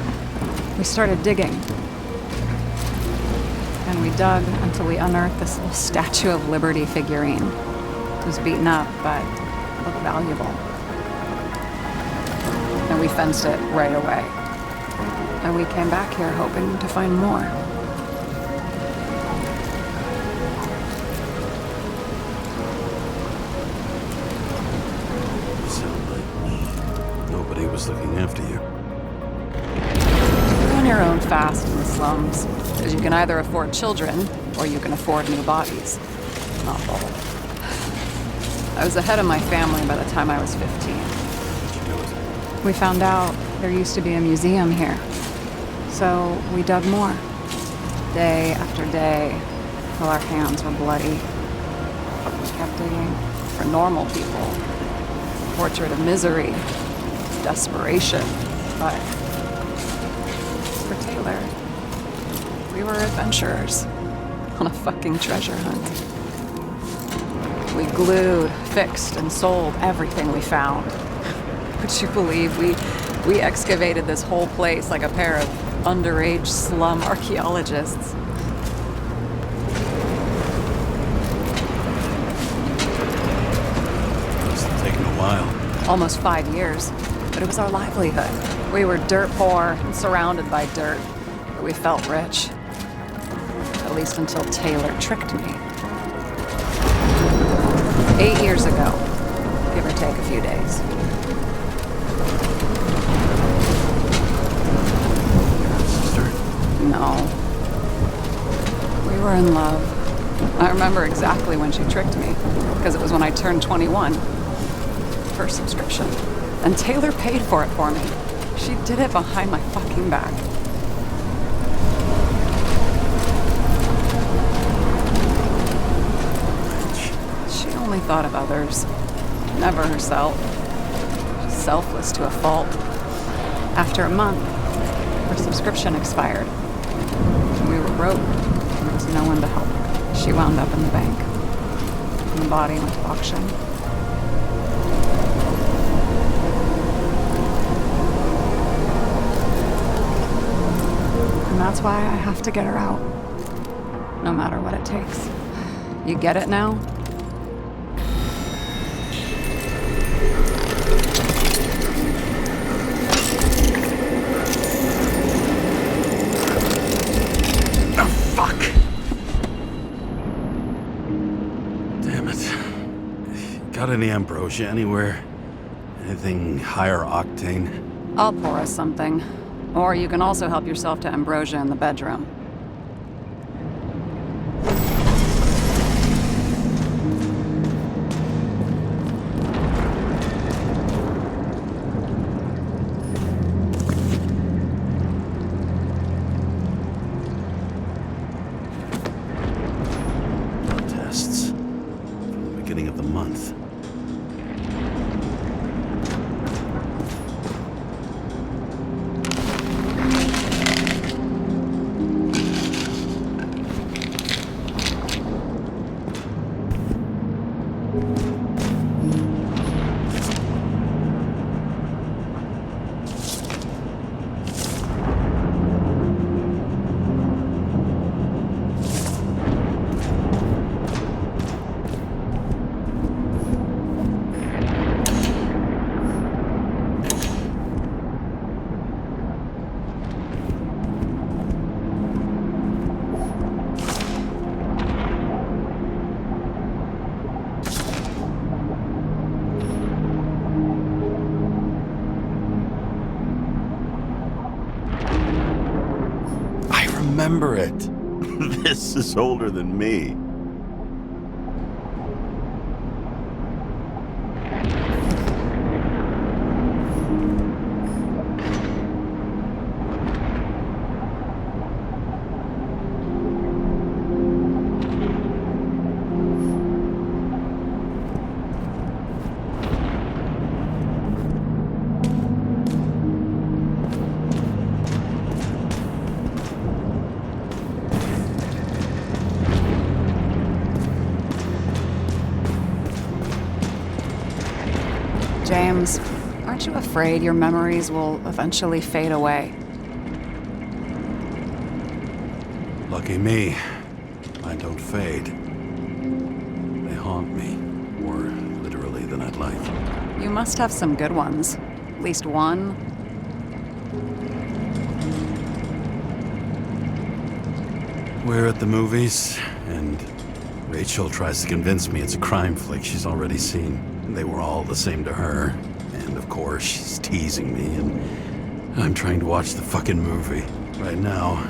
we started digging. And we dug until we unearthed this little Statue of Liberty figurine. It was beaten up, but looked valuable. And we fenced it right away. And we came back here hoping to find more. Sound like nobody was looking after you. your own fast in the slums, because you can either afford children, or you can afford new bodies. Not both. I was ahead of my family by the time I was 15. We found out there used to be a museum here. So we dug more. Day after day, till our hands were bloody. We kept digging for normal people. Portrait of misery, desperation, but for Taylor, we were adventurers on a fucking treasure hunt. We glued, fixed, and sold everything we found. Would you believe we excavated this whole place like a pair of underage slum archaeologists? Taking a while. Almost 5 years, but it was our livelihood. We were dirt poor and surrounded by dirt, but we felt rich. At least until Taylor tricked me. 8 years ago, give or take a few days. Sister? No. We were in love. I remember exactly when she tricked me, because it was when I turned 21. First subscription. And Taylor paid for it for me. She did it behind my fucking back. She only thought of others, never herself. Selfless to a fault. After a month, her subscription expired. We were broke. There was no one to help. She wound up in the bank. And the body went to auction. And that's why I have to get her out. No matter what it takes. You get it now? Oh, fuck! Damn it. Got any ambrosia anywhere? Anything higher octane? I'll pour us something. Or you can also help yourself to ambrosia in the bedroom. Tests. From the beginning of the month. Remember it. This is older than me. James, aren't you afraid your memories will eventually fade away? Lucky me. Mine don't fade. They haunt me. More literally than I'd like. You must have some good ones. At least one. We're at the movies, and Rachel tries to convince me it's a crime flick she's already seen. They were all the same to her. And of course, she's teasing me, and I'm trying to watch the fucking movie. Right now,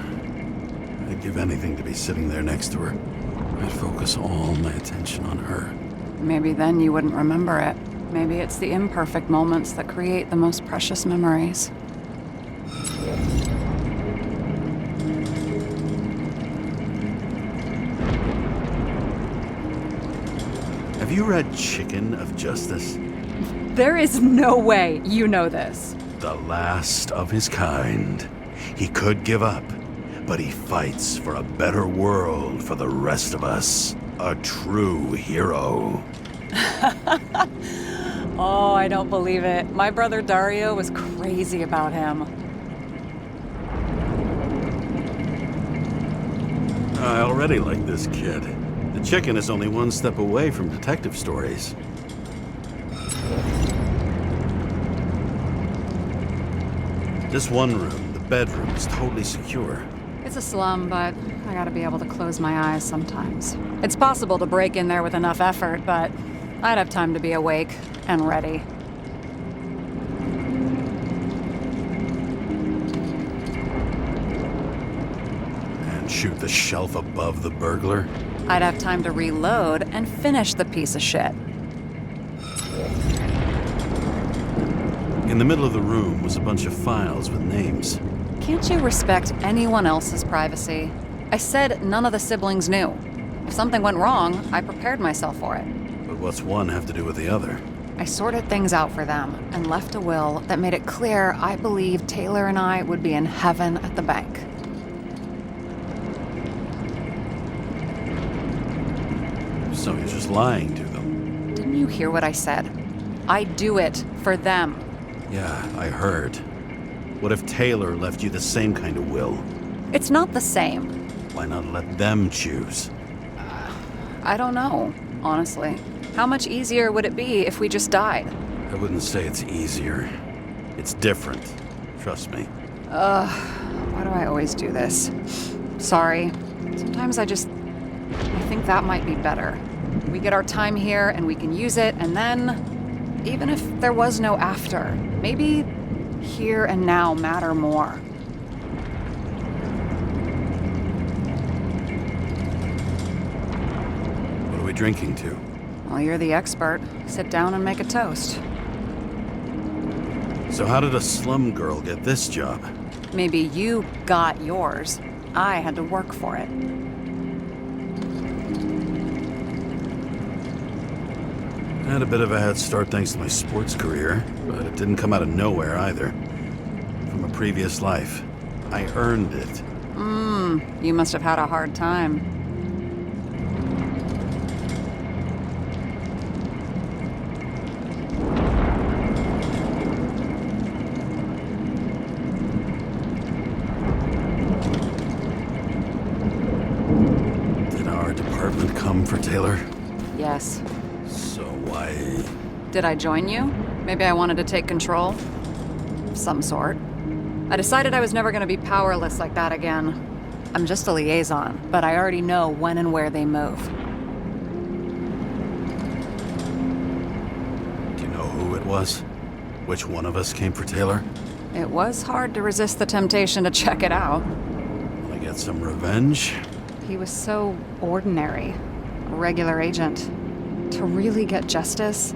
I'd give anything to be sitting there next to her. I'd focus all my attention on her. Maybe then you wouldn't remember it. Maybe it's the imperfect moments that create the most precious memories. Have you read Chicken of Justice? There is no way you know this. The last of his kind. He could give up, but he fights for a better world for the rest of us. A true hero. Oh, I don't believe it. My brother Dario was crazy about him. I already like this kid. The chicken is only one step away from detective stories. This one room, the bedroom, is totally secure. It's a slum, but I gotta be able to close my eyes sometimes. It's possible to break in there with enough effort, but I'd have time to be awake and ready. And shoot the shelf above the burglar. I'd have time to reload and finish the piece of shit. In the middle of the room was a bunch of files with names. Can't you respect anyone else's privacy? I said none of the siblings knew. If something went wrong, I prepared myself for it. But what's one have to do with the other? I sorted things out for them and left a will that made it clear I believed Taylor and I would be in heaven at the bank. So you're just lying to them. Didn't you hear what I said? I do it for them. Yeah, I heard. What if Taylor left you the same kind of will? It's not the same. Why not let them choose? I don't know, honestly. How much easier would it be if we just died? I wouldn't say it's easier. It's different. Trust me. Why do I always do this? Sorry. Sometimes I think that might be better. We get our time here and we can use it, and then, even if there was no after, maybe here and now matter more. What are we drinking to? Well, you're the expert. Sit down and make a toast. So how did a slum girl get this job? Maybe you got yours. I had to work for it. I had a bit of a head start thanks to my sports career, but it didn't come out of nowhere either. From a previous life. I earned it. You must have had a hard time. Did our department come for Taylor? Yes. So why... Did I join you? Maybe I wanted to take control? Of some sort. I decided I was never going to be powerless like that again. I'm just a liaison, but I already know when and where they move. Do you know who it was? Which one of us came for Taylor? It was hard to resist the temptation to check it out. Wanna get some revenge? He was so ordinary. A regular agent. To really get justice,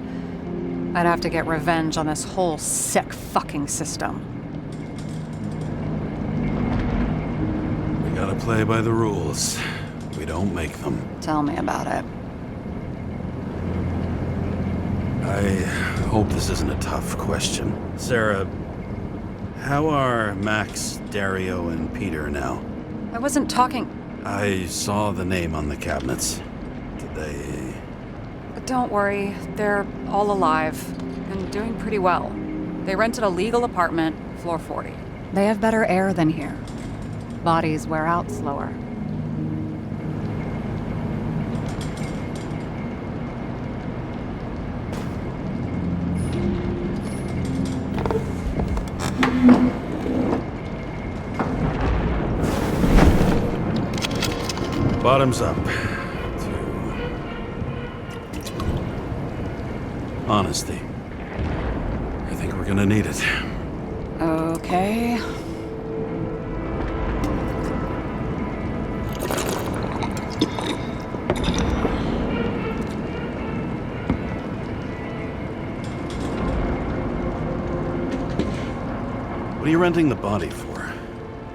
I'd have to get revenge on this whole sick fucking system. We gotta play by the rules. We don't make them. Tell me about it. I hope this isn't a tough question. Sarah, how are Max, Dario, and Peter now? I wasn't talking... I saw the name on the cabinets. Did they... Don't worry, they're all alive and doing pretty well. They rented a legal apartment, floor 40. They have better air than here. Bodies wear out slower. Bottoms up. Honesty. I think we're gonna need it. Okay. What are you renting the body for?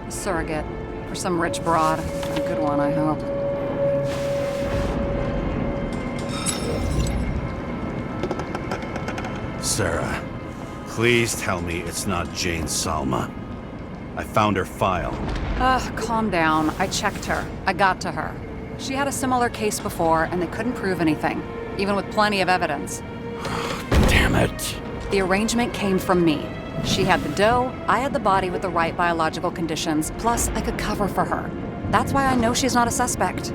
A surrogate. For some rich broad. A good one, I hope. Sarah, please tell me it's not Jane Salma. I found her file. Calm down. I checked her. I got to her. She had a similar case before, and they couldn't prove anything, even with plenty of evidence. Damn it. The arrangement came from me. She had the dough, I had the body with the right biological conditions, plus I could cover for her. That's why I know she's not a suspect.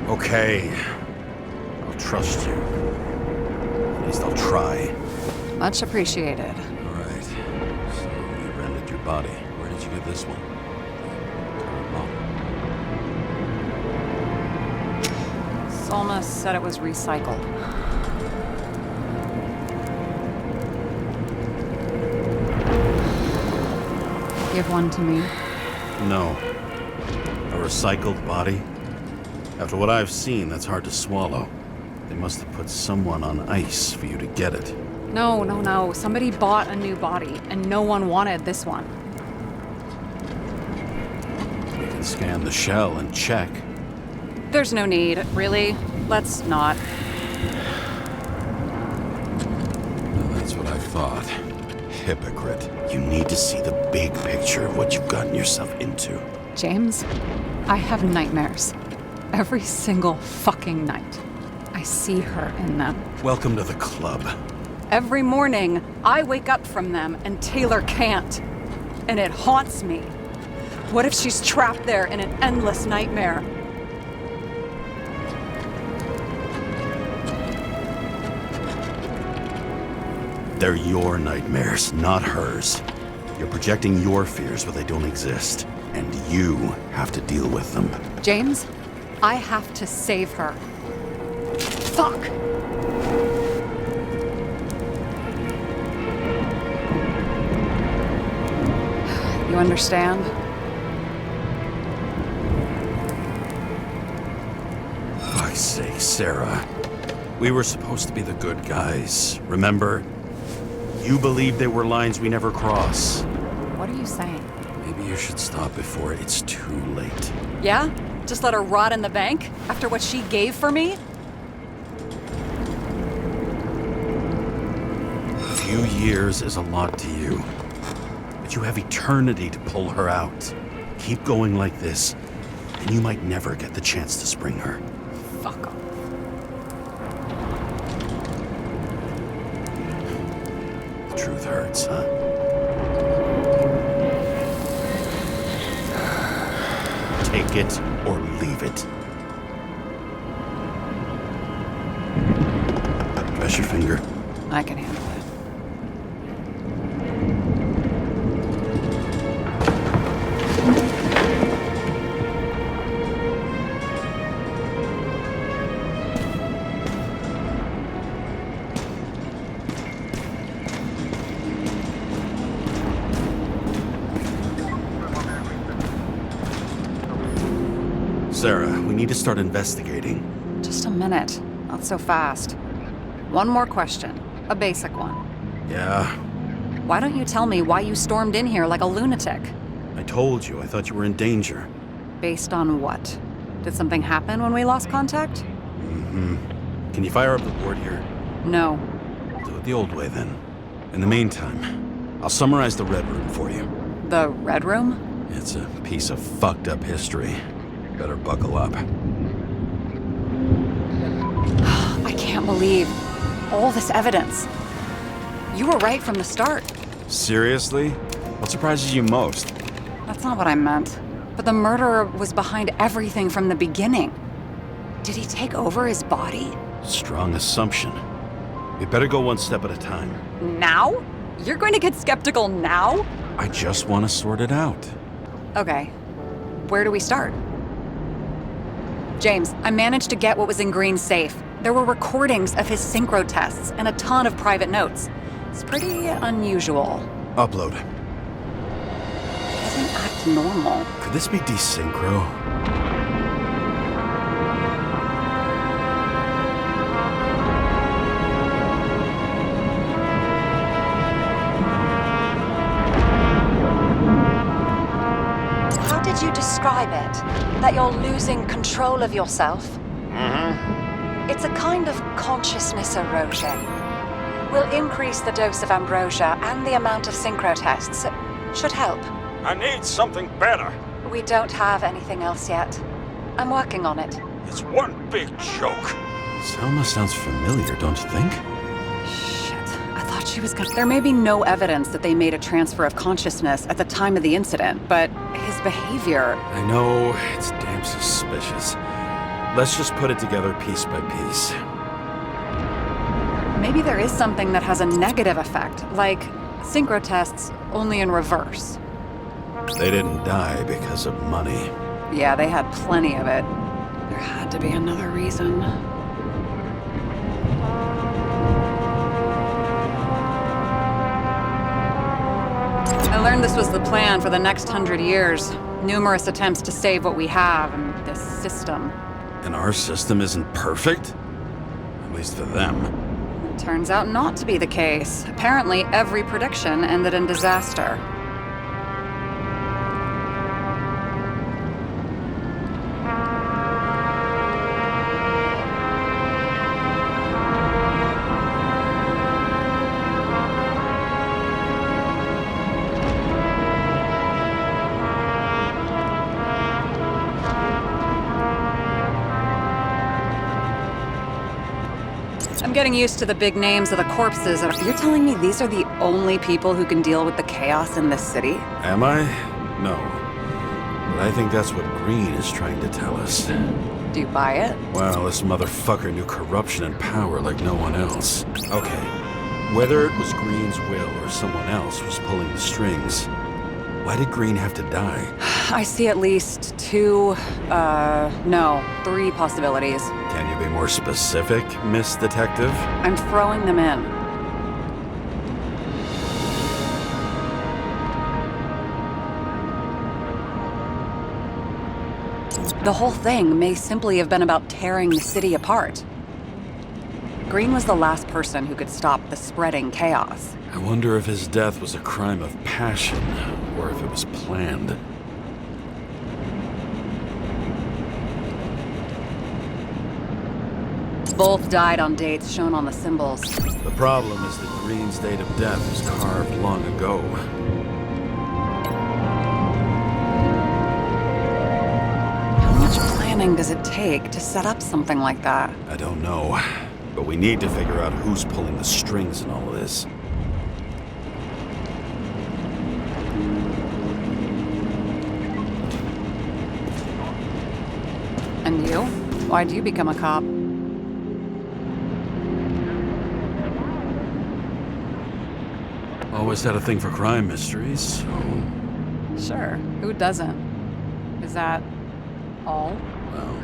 Okay. I'll trust you. At least I'll try. Much appreciated. All right. So you rented your body. Where did you get this one? Salma said it was recycled. Give one to me. No. A recycled body? After what I've seen, that's hard to swallow. They must have put someone on ice for you to get it. No. Somebody bought a new body, and no one wanted this one. We can scan the shell and check. There's no need, really. Let's not. Well, that's what I thought. Hypocrite. You need to see the big picture of what you've gotten yourself into. James, I have nightmares. Every single fucking night. I see her in them. Welcome to the club. Every morning, I wake up from them and Taylor can't. And it haunts me. What if she's trapped there in an endless nightmare? They're your nightmares, not hers. You're projecting your fears where they don't exist, and you have to deal with them. James, I have to save her. Fuck! You understand? Fuck's sake, Sarah. We were supposed to be the good guys, remember? You believed there were lines we never cross. What are you saying? Maybe you should stop before it's too late. Yeah? Just let her rot in the bank? After what she gave for me? A few years is a lot to you, but you have eternity to pull her out. Keep going like this, and you might never get the chance to spring her. Fuck off. The truth hurts, huh? Take it or leave it. Press your finger. I can handle it. Sarah, we need to start investigating. Just a minute. Not so fast. One more question. A basic one. Yeah, Why don't you tell me why you stormed in here like a lunatic? I told you. I thought you were in danger. Based on what? Did something happen when we lost contact? Can you fire up the board here? No. Do it the old way, then. In the meantime, I'll summarize the Red Room for you. The Red Room? It's a piece of fucked up history. Better buckle up. I can't believe all this evidence. You were right from the start. Seriously? What surprises you most? That's not what I meant. But the murderer was behind everything from the beginning. Did he take over his body? Strong assumption. We better go one step at a time. Now? You're going to get skeptical now? I just want to sort it out. Okay. Where do we start? James, I managed to get what was in Green's safe. There were recordings of his synchro tests and a ton of private notes. It's pretty unusual. Upload. He doesn't act normal. Could this be desynchro? describe it? That you're losing control of yourself? It's a kind of consciousness erosion. We'll increase the dose of ambrosia and the amount of synchro tests. Should help. I need something better. We don't have anything else yet. I'm working on it. It's one big joke. Selma sounds familiar, don't you think? Shit, I thought she was gonna... There may be no evidence that they made a transfer of consciousness at the time of the incident, but his behavior... I know, it's damn suspicious. Let's just put it together piece by piece. Maybe there is something that has a negative effect, like synchro tests, only in reverse. They didn't die because of money. Yeah, they had plenty of it. There had to be another reason. I learned this was the plan for the next 100 years. Numerous attempts to save what we have in this system. And our system isn't perfect? At least for them. Turns out not to be the case. Apparently, every prediction ended in disaster. I'm getting used to the big names of the corpses. You're telling me these are the only people who can deal with the chaos in this city? Am I? No. But I think that's what Green is trying to tell us. Do you buy it? Well, this motherfucker knew corruption and power like no one else. Okay, whether it was Green's will or someone else was pulling the strings, why did Green have to die? I see at least three possibilities. Can you be more specific, Miss Detective? I'm throwing them in. The whole thing may simply have been about tearing the city apart. Green was the last person who could stop the spreading chaos. I wonder if his death was a crime of passion, or if it was planned. Both died on dates shown on the symbols. The problem is that Green's date of death was carved long ago. How much planning does it take to set up something like that? I don't know, but we need to figure out who's pulling the strings in all of this. And you? Why'd you become a cop? Always had a thing for crime mysteries, so... Sure, who doesn't? Is that all? Well,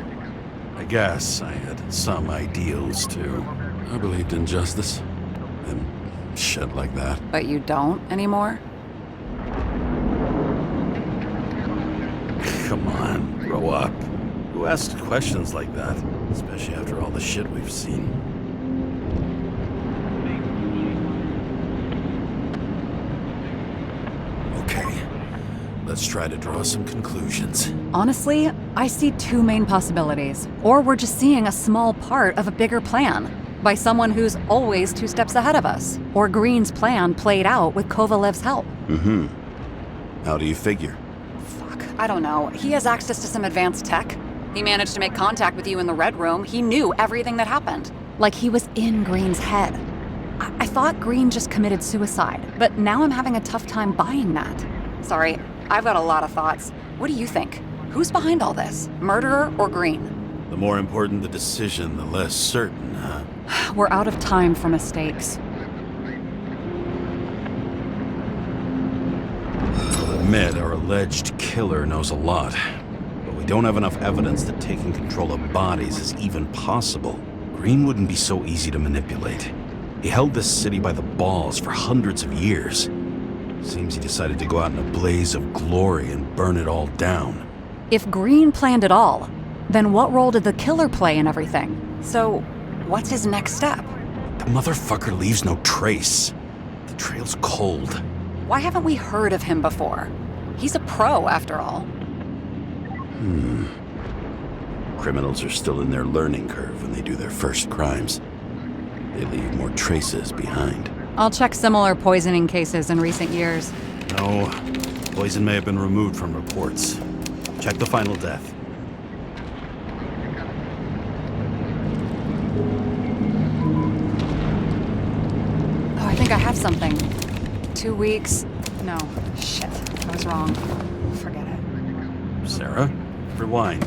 I guess I had some ideals, too. I believed in justice. And shit like that. But you don't anymore? Come on, grow up. Who asks questions like that? Especially after all the shit we've seen. Okay, let's try to draw some conclusions. Honestly, I see two main possibilities. Or we're just seeing a small part of a bigger plan by someone who's always 2 steps ahead of us. Or Green's plan played out with Kovalev's help. Mm-hmm. How do you figure? Fuck, I don't know. He has access to some advanced tech. He managed to make contact with you in the Red Room. He knew everything that happened. Like he was in Green's head. I thought Green just committed suicide, but now I'm having a tough time buying that. Sorry, I've got a lot of thoughts. What do you think? Who's behind all this? Murderer or Green? The more important the decision, the less certain, huh? We're out of time for mistakes. I'll admit our alleged killer knows a lot, but we don't have enough evidence that taking control of bodies is even possible. Green wouldn't be so easy to manipulate. He held this city by the balls for hundreds of years. Seems he decided to go out in a blaze of glory and burn it all down. If Green planned it all, then what role did the killer play in everything? So, what's his next step? The motherfucker leaves no trace. The trail's cold. Why haven't we heard of him before? He's a pro, after all. Criminals are still in their learning curve when they do their first crimes. They leave more traces behind. I'll check similar poisoning cases in recent years. No, poison may have been removed from reports. Check the final death. Oh, I think I have something. 2 weeks. No, shit. I was wrong. Forget it. Sarah, rewind.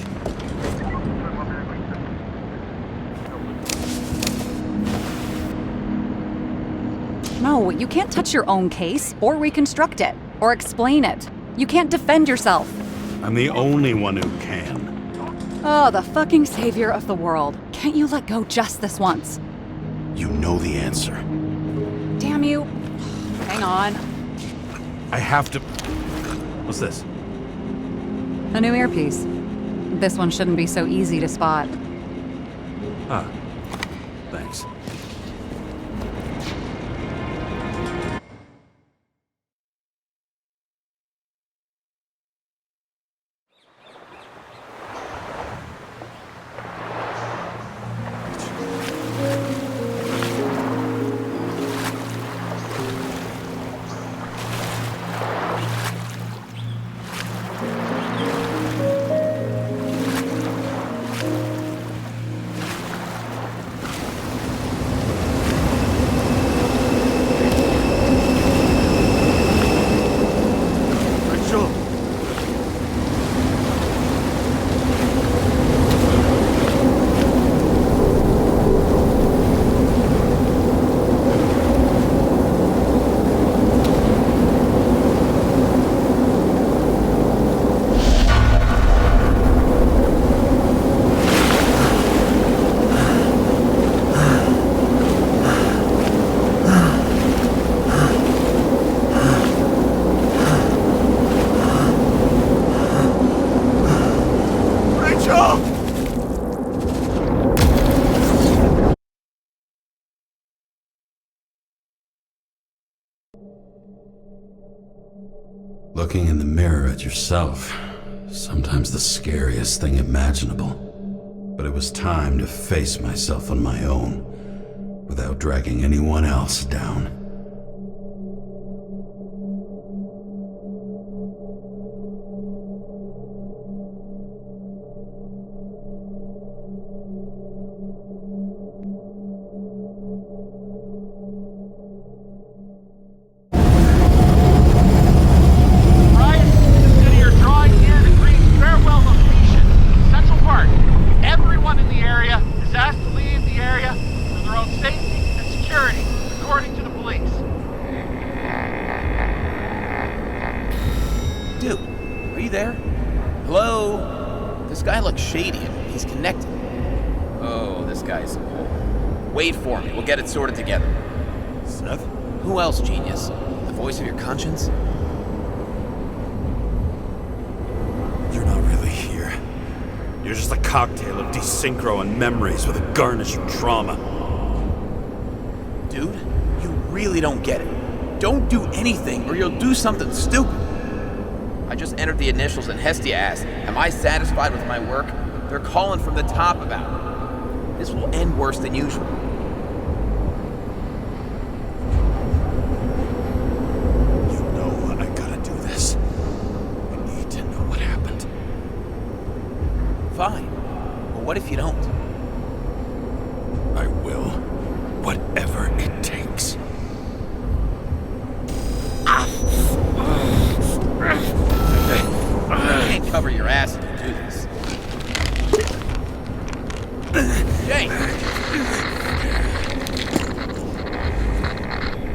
No, you can't touch your own case, or reconstruct it, or explain it. You can't defend yourself. I'm the only one who can. Oh, the fucking savior of the world. Can't you let go just this once? You know the answer. Damn you. Hang on. I have to... What's this? A new earpiece. This one shouldn't be so easy to spot. Ah, thanks. Rachel! Rachel! Looking in the mirror at yourself, sometimes the scariest thing imaginable. But it was time to face myself on my own, without dragging anyone else down. Ryan, consider your drawing here the Green Farewell location, Central Park. Everyone in the area is asked to leave the area for their own safety and security, according to the police. Dude, are you there? Hello? This guy looks shady and he's connected. Oh, this guy's a hole. Wait for me, we'll get it sorted together. Seth? Who else, genius? The voice of your conscience? You're not really here. You're just a cocktail of desynchro and memories with a garnish of trauma. Dude, you really don't get it. Don't do anything or you'll do something stupid. I just entered the initials and Hestia asked, am I satisfied with my work? They're calling from the top about it. This will end worse than usual. You know I gotta do this. I need to know what happened. Fine. But what if you don't? I will. Whatever it takes. You can't cover your ass if you do this. Jay!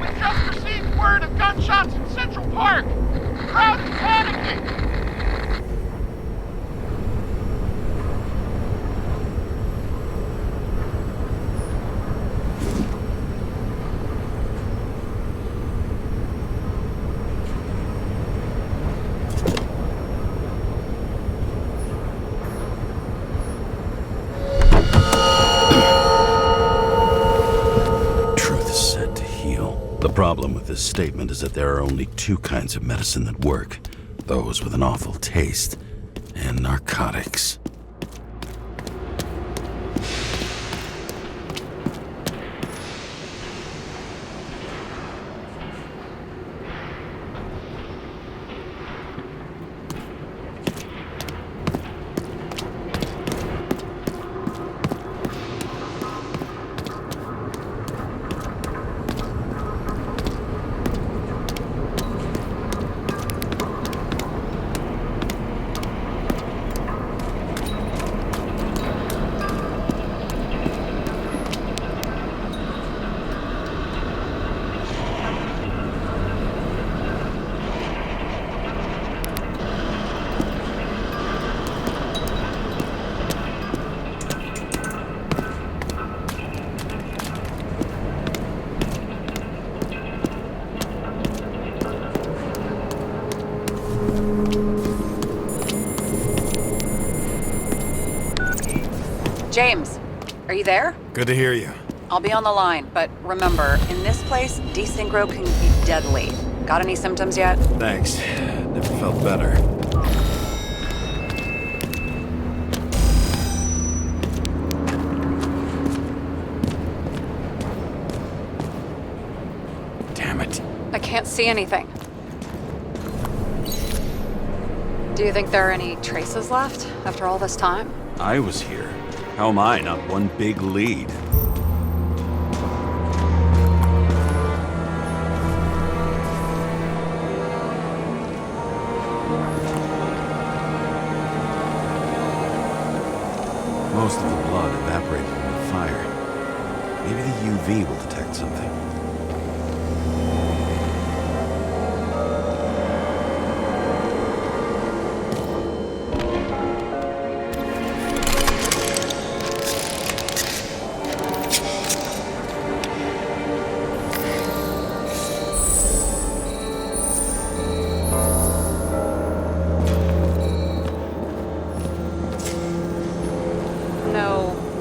We just received word of gunshots in Central Park. Crowd is panicking. Truth is said to heal. The problem with this statement is that there are only two kinds of medicine that work. Those with an awful taste, and narcotics. James, are you there? Good to hear you. I'll be on the line, but remember, in this place, desynchro can be deadly. Got any symptoms yet? Thanks. Never felt better. Damn it. I can't see anything. Do you think there are any traces left after all this time? I was here. How am I not one big lead? Most of the blood evaporated in the fire. Maybe the UV will detect something.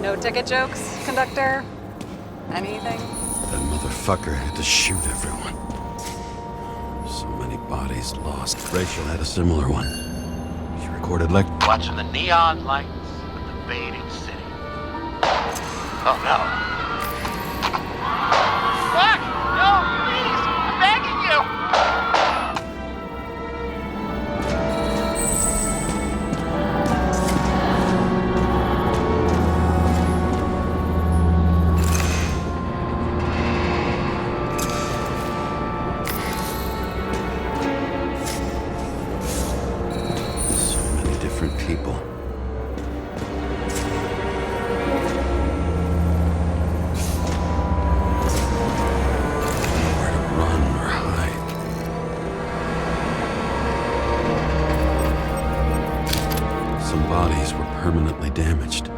No ticket jokes, conductor? Anything? That motherfucker had to shoot everyone. So many bodies lost. Rachel had a similar one. She recorded Watching the neon lights of the fading city. Oh no. Fuck! No, please! I'm begging you! people. Nowhere to run or hide. Some bodies were permanently damaged.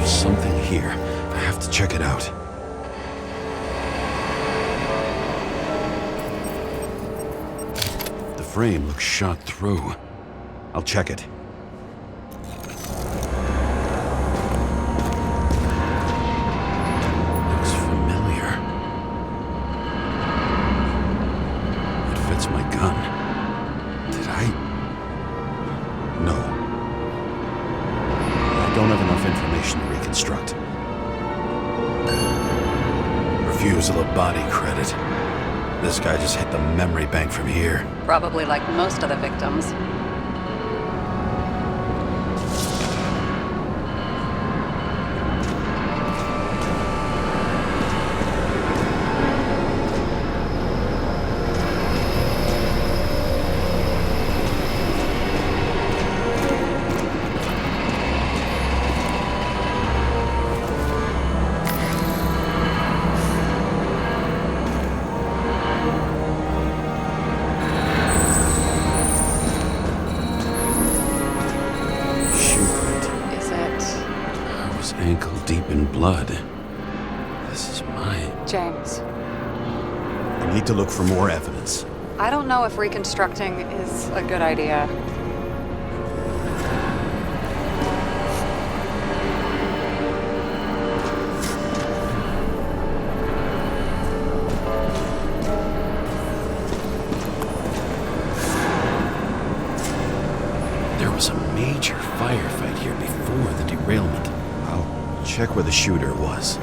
Something here. I have to check it out. The frame looks shot through. I'll check it. Looks familiar. It fits my gun. Did I? No. I don't have enough information to reconstruct. Refusal of body credit. This guy just hit the memory bank from here. Probably like most of the victims. Ankle deep in blood. This is mine. James. I need to look for more evidence. I don't know if reconstructing is a good idea. There was a major firefight here before the derailment. I'll check where the shooter was.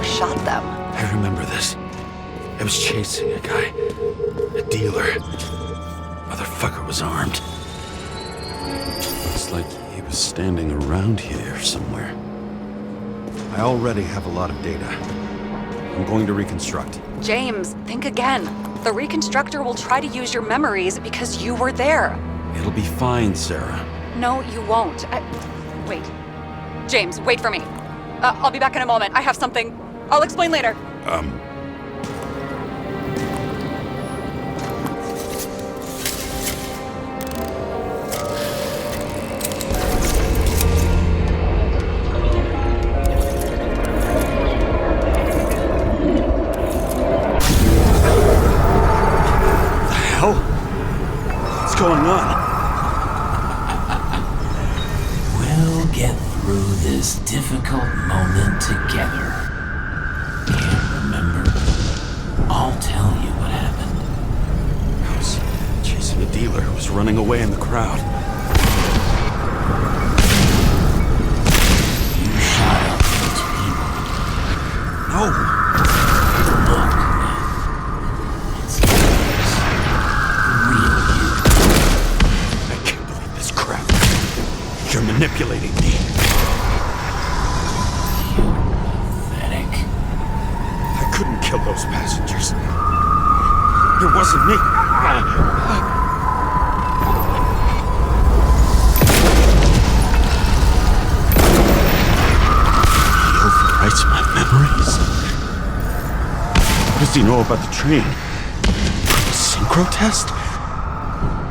Shot them. I remember this. I was chasing a guy. A dealer. Motherfucker was armed. Looks like he was standing around here somewhere. I already have a lot of data. I'm going to reconstruct. James, think again. The reconstructor will try to use your memories because you were there. It'll be fine, Sarah. No, you won't. Wait. James, wait for me. I'll be back in a moment. I have something. I'll explain later. What's going on? We'll get through this difficult moment together. And remember, I'll tell you what happened. I was chasing a dealer who was running away in the crowd. You shot up those people. No! Look now. It's yours. The real you. I can't believe this crap. You're manipulating me. Pathetic. I couldn't kill those passengers. It wasn't me. He overwrites my memories. What does he know about the train? The synchro test?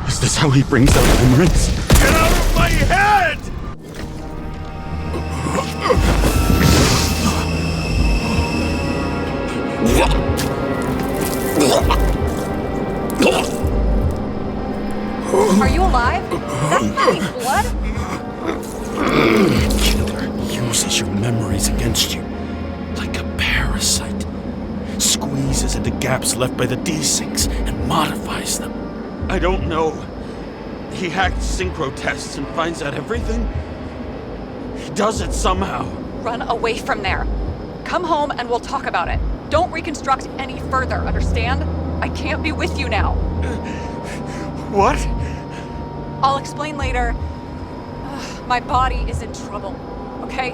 Is this how he brings out memories? Get out of my head! Are you alive? That's blood? Killer uses your memories against you like a parasite. Squeezes into gaps left by the desyncs and modifies them. I don't know. He hacked synchro tests and finds out everything. He does it somehow. Run away from there. Come home and we'll talk about it. Don't reconstruct any further, understand? I can't be with you now. What? I'll explain later. Ugh, my body is in trouble. Okay?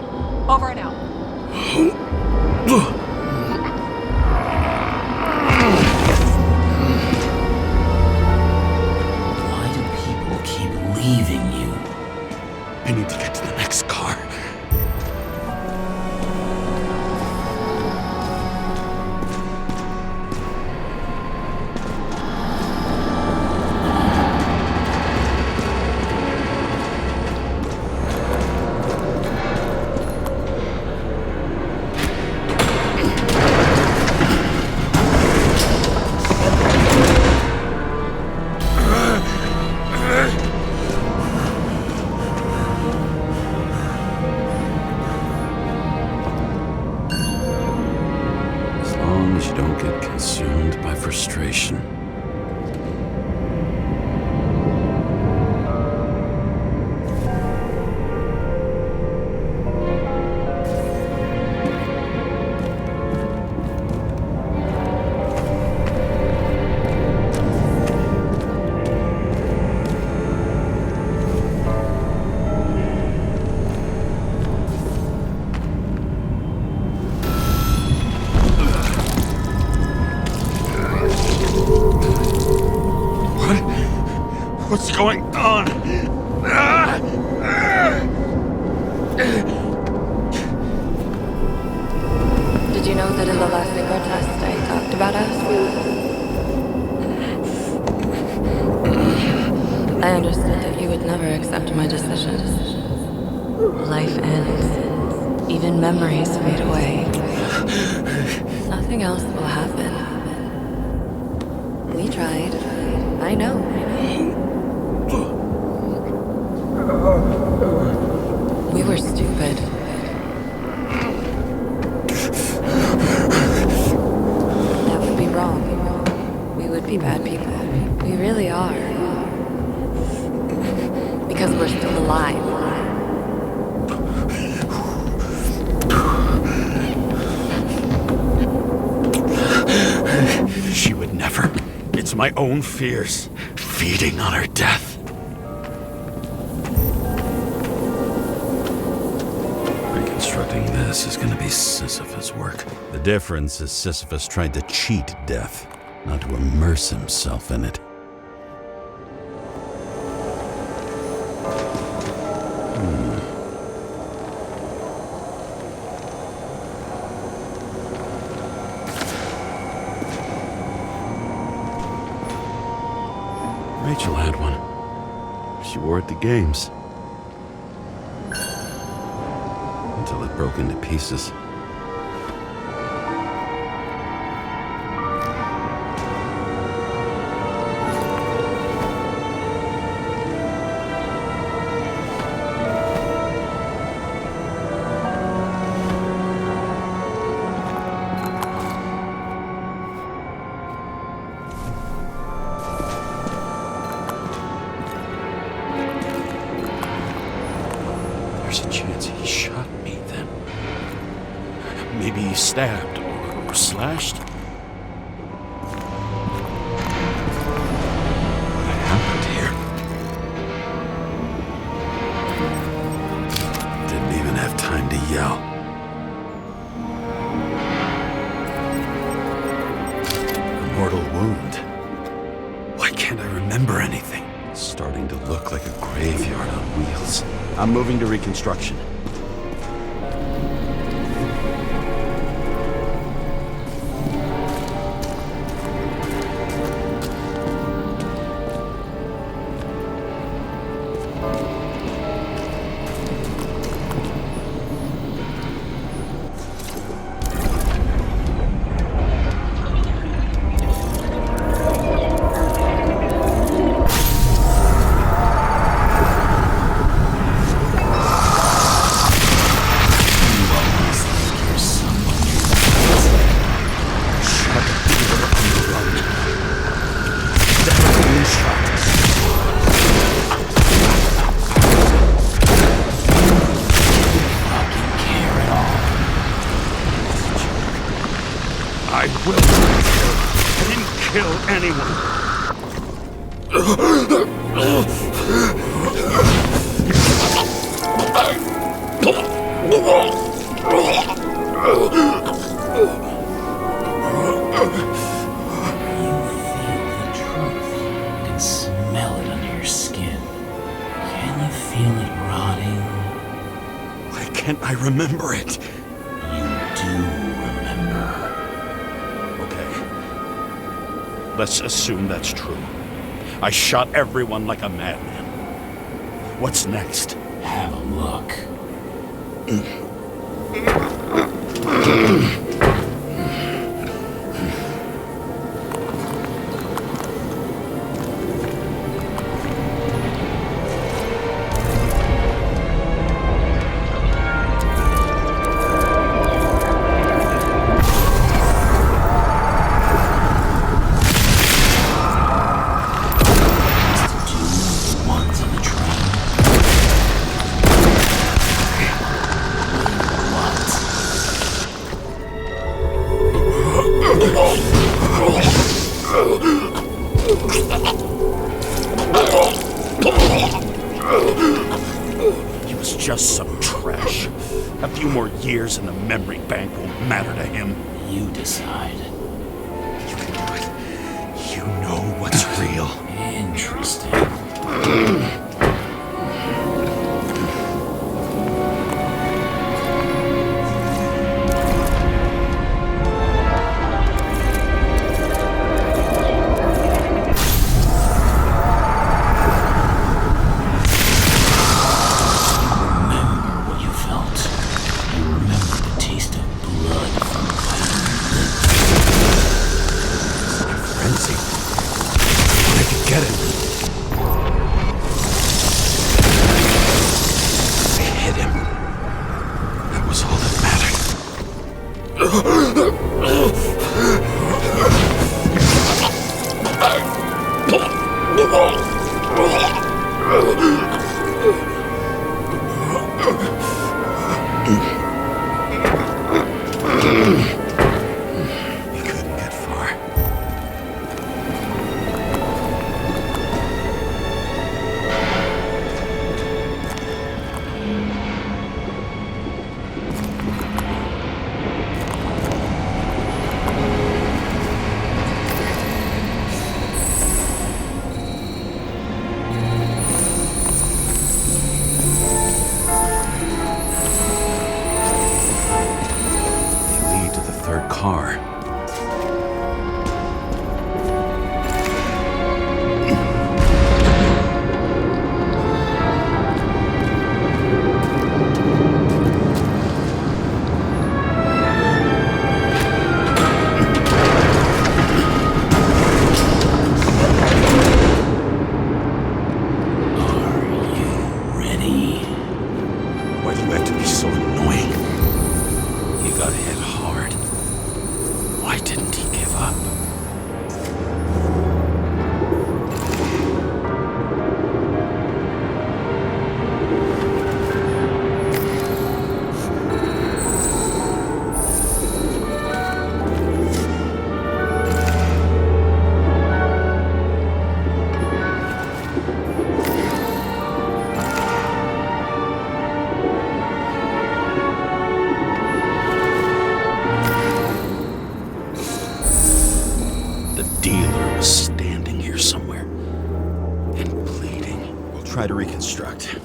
Over and out. Why do people keep leaving you? I need to get to the next car. As long as you don't get consumed by frustration. What's going on? Did you know that in the last synchro test I talked about us? I understood that you would never accept my decisions. Life ends. Even memories fade away. Nothing else will happen. We tried. I know. We were stupid. That would be wrong. We would be bad people. We really are. Because we're still alive. She would never. It's my own fears, feeding on her death. Reconstructing this is gonna be Sisyphus work. The difference is Sisyphus tried to cheat death, not to immerse himself in it. Rachel had one. She wore it to games. Until it broke into pieces. There's a chance he shot me then. Maybe he stabbed or slashed. What happened here? Didn't even have time to yell. A mortal wound. Why can't I remember anything? It's starting to look like a graveyard on wheels. I'm moving to reconstruction. I will not kill. I didn't kill anyone. Smell it under your skin. Can you feel it rotting? Why can't I remember it? You do remember. Okay. Let's assume that's true. I shot everyone like a madman. What's next? Have a look. He was just some trash. A few more years in the memory bank won't matter to him. You decide. You know what's real. Interesting. hit him. That was all that mattered. He couldn't get far. They lead to the third car. Why do you have to be so annoying? He got hit hard. Why didn't he give up? The dealer was standing here somewhere and bleeding. We'll try to reconstruct.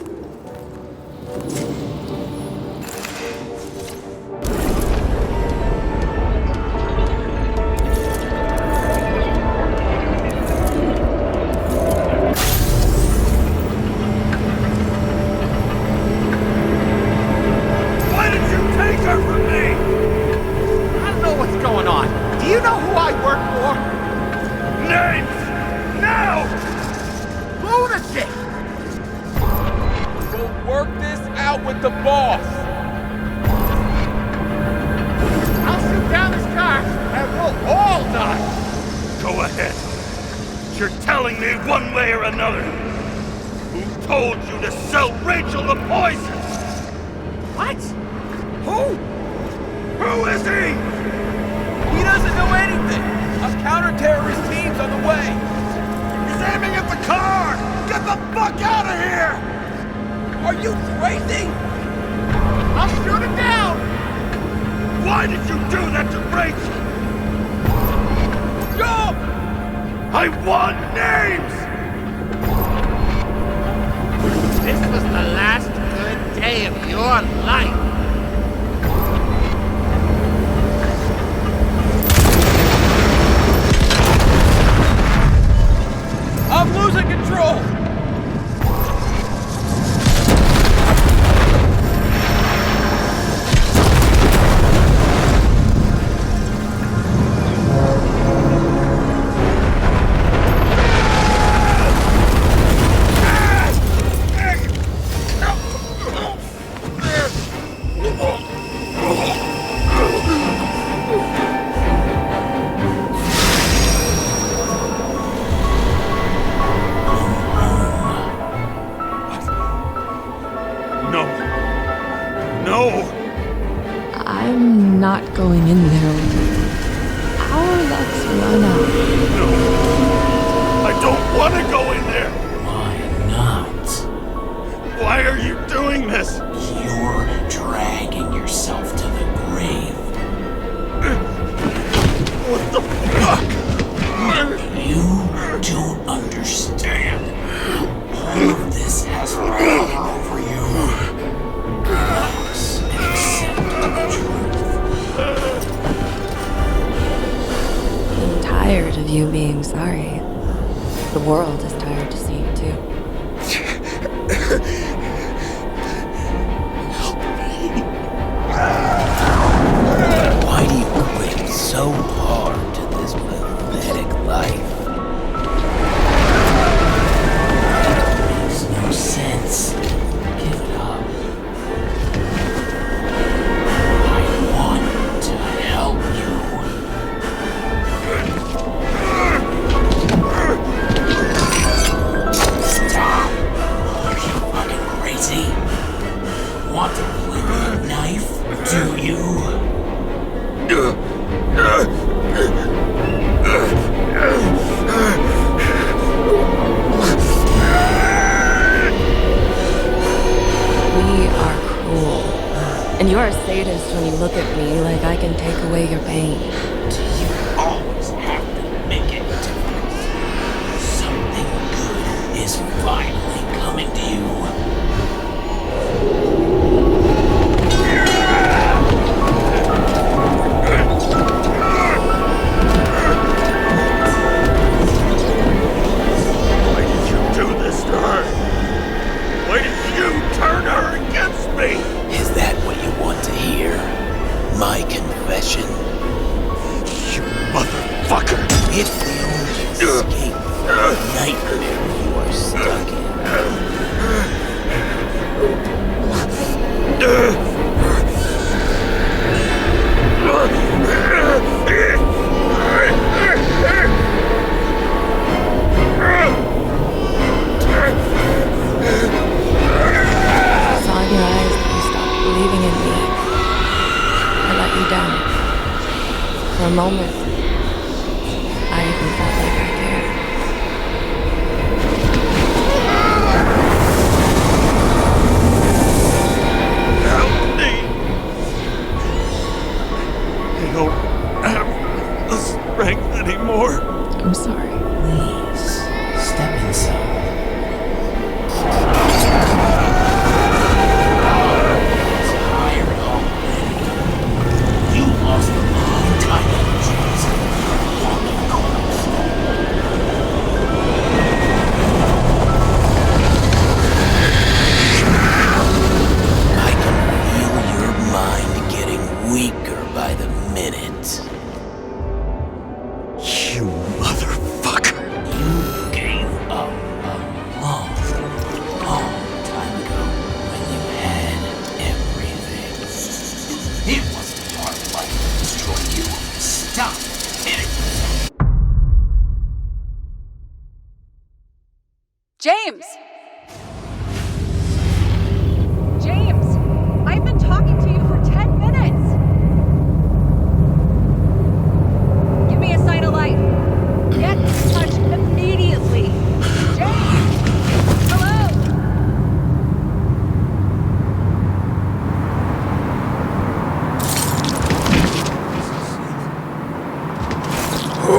Why did you take her from me? I don't know what's going on. Do you know who I work for? Names! Now! Lunatic! We'll work this out with the boss. I'll shoot down this car and we'll all die. Go ahead. You're telling me one way or another. Who told you to sell Rachel the poison? What? Who? Who is he? He doesn't know anything. A counter-terrorist team's on the way. He's aiming at the car! Get the fuck out of here! Are you crazy? I'll shoot him down! Why did you do that to Rachel? Jump! I want names! This was the last good day of your life. I'm losing control! No. No! I'm not going in there with you. Our luck's run out. No. I don't want to go in there. Why not? Why are you doing this? You're dragging yourself to the grave. What the fuck? You don't understand. All of this has power over you. Relax and accept the truth. I'm tired of you being sorry. The world is tired to see it too. Why do you cling so hard to this pathetic life? And you're a sadist when you look at me like I can take away your pain. Do you always have to make it difficult? Something good is finally coming to you. Why did you do this to her? Why did you turn her against me? Is that what you want to hear? My confession? You motherfucker! It's the only escape from the nightmare you are stuck in. I saw in your eyes that you stopped believing in me. I let you down. For a moment, I even felt like I cared. Help me! I don't have the strength anymore. I'm sorry. Please, step inside. It's tired already. You lost a long time ago, James. Walking corpse. I can feel your mind getting weaker by the minute. You motherfucker! You gave up a long, long time ago when you had everything. It wasn't a part of life to destroy you. Stop kidding yourself. James! James! I've been talking to you for 10 minutes! Give me a sign of life. Get in touch immediately. James! Hello?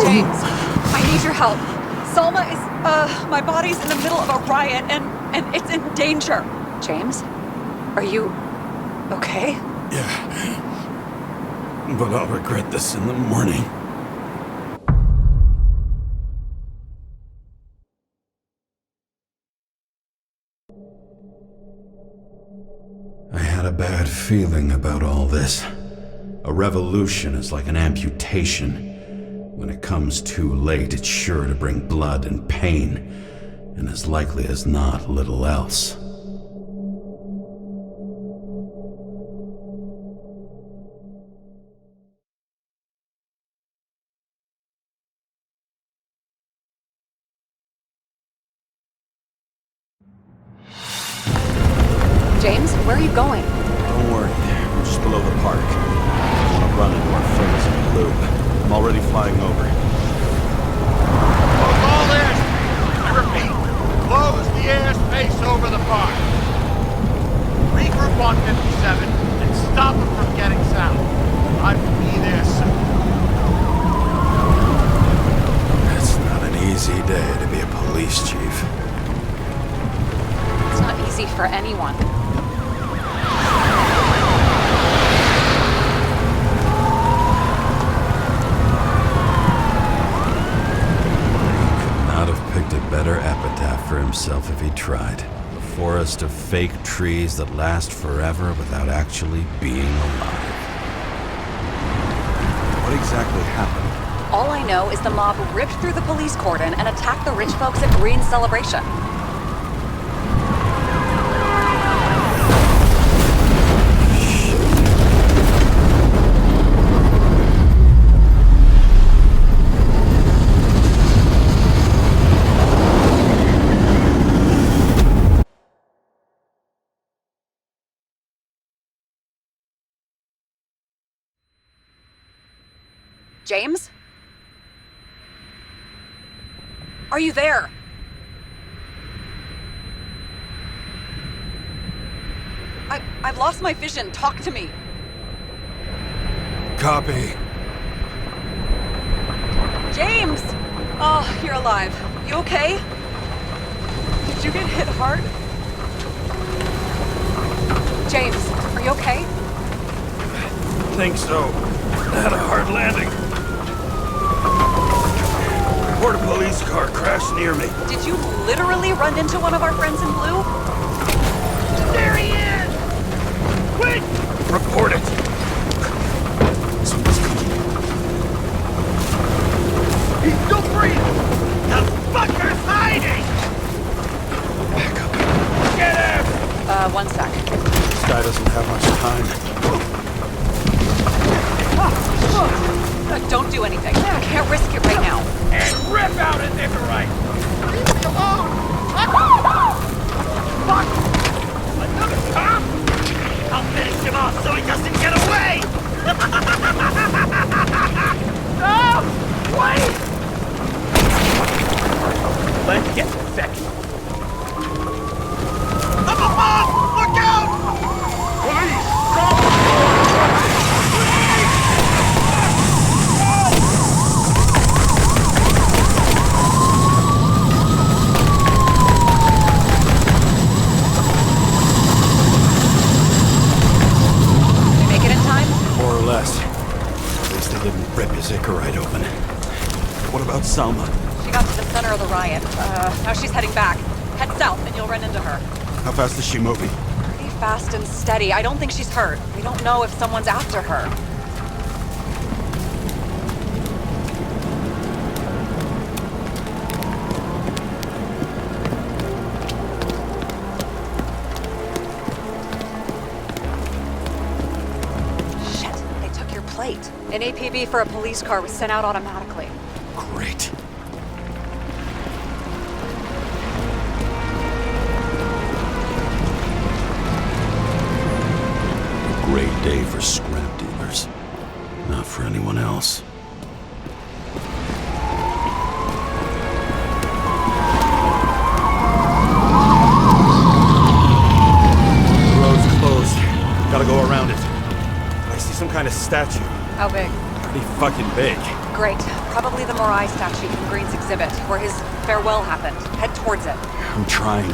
James, I need your help. Salma is, my body's in the middle of a riot and it's in danger. James? Are you okay? Yeah. But I'll regret this in the morning. I had a bad feeling about all this. A revolution is like an amputation. When it comes too late, it's sure to bring blood and pain, and as likely as not, little else. James, where are you going? Don't worry, we're just below the park. I want to run into our friends in the loop. I'm already flying over. Close all airspace. I repeat, close the airspace over the park. Regroup on 57 and stop them from getting south. I will be there soon. It's not an easy day to be a police chief. It's not easy for anyone. Not have picked a better epitaph for himself if he tried. A forest of fake trees that last forever without actually being alive. What exactly happened? All I know is the mob ripped through the police cordon and attacked the rich folks at Green's celebration. James? Are you there? I I've lost my vision. Talk to me. Copy. James! Oh, you're alive. You okay? Did you get hit hard? James, are you okay? Think so. Had a hard landing. Port police car crashed near me. Did you literally run into one of our friends in blue? There he is! Quick! Report it. Someone's coming. He's still breathing! The fucker's hiding! Back up. Get him! 1 sec. This guy doesn't have much time. Don't do anything. I can't risk it right now. And rip out his Icarite! Leave me alone! Fuck! Another cop? I'll finish him off so he doesn't get away! No! Wait! Let's get second. Up above! Look out! Please, stop! We make it in time? More or less. At least they didn't rip his Icarite open. What about Salma? She got to the center of the riot. Now she's heading back. Head south and you'll run into her. How fast is she moving? Pretty fast and steady. I don't think she's hurt. We don't know if someone's after her. Shit, they took your plate. An APB for a police car was sent out automatically. Great. Great day for scrap dealers. Not for anyone else. The road's closed. Gotta go around it. I see some kind of statue. How big? Pretty fucking big. Great. Probably the Morai statue from Green's exhibit, where his farewell happened. Head towards it. I'm trying.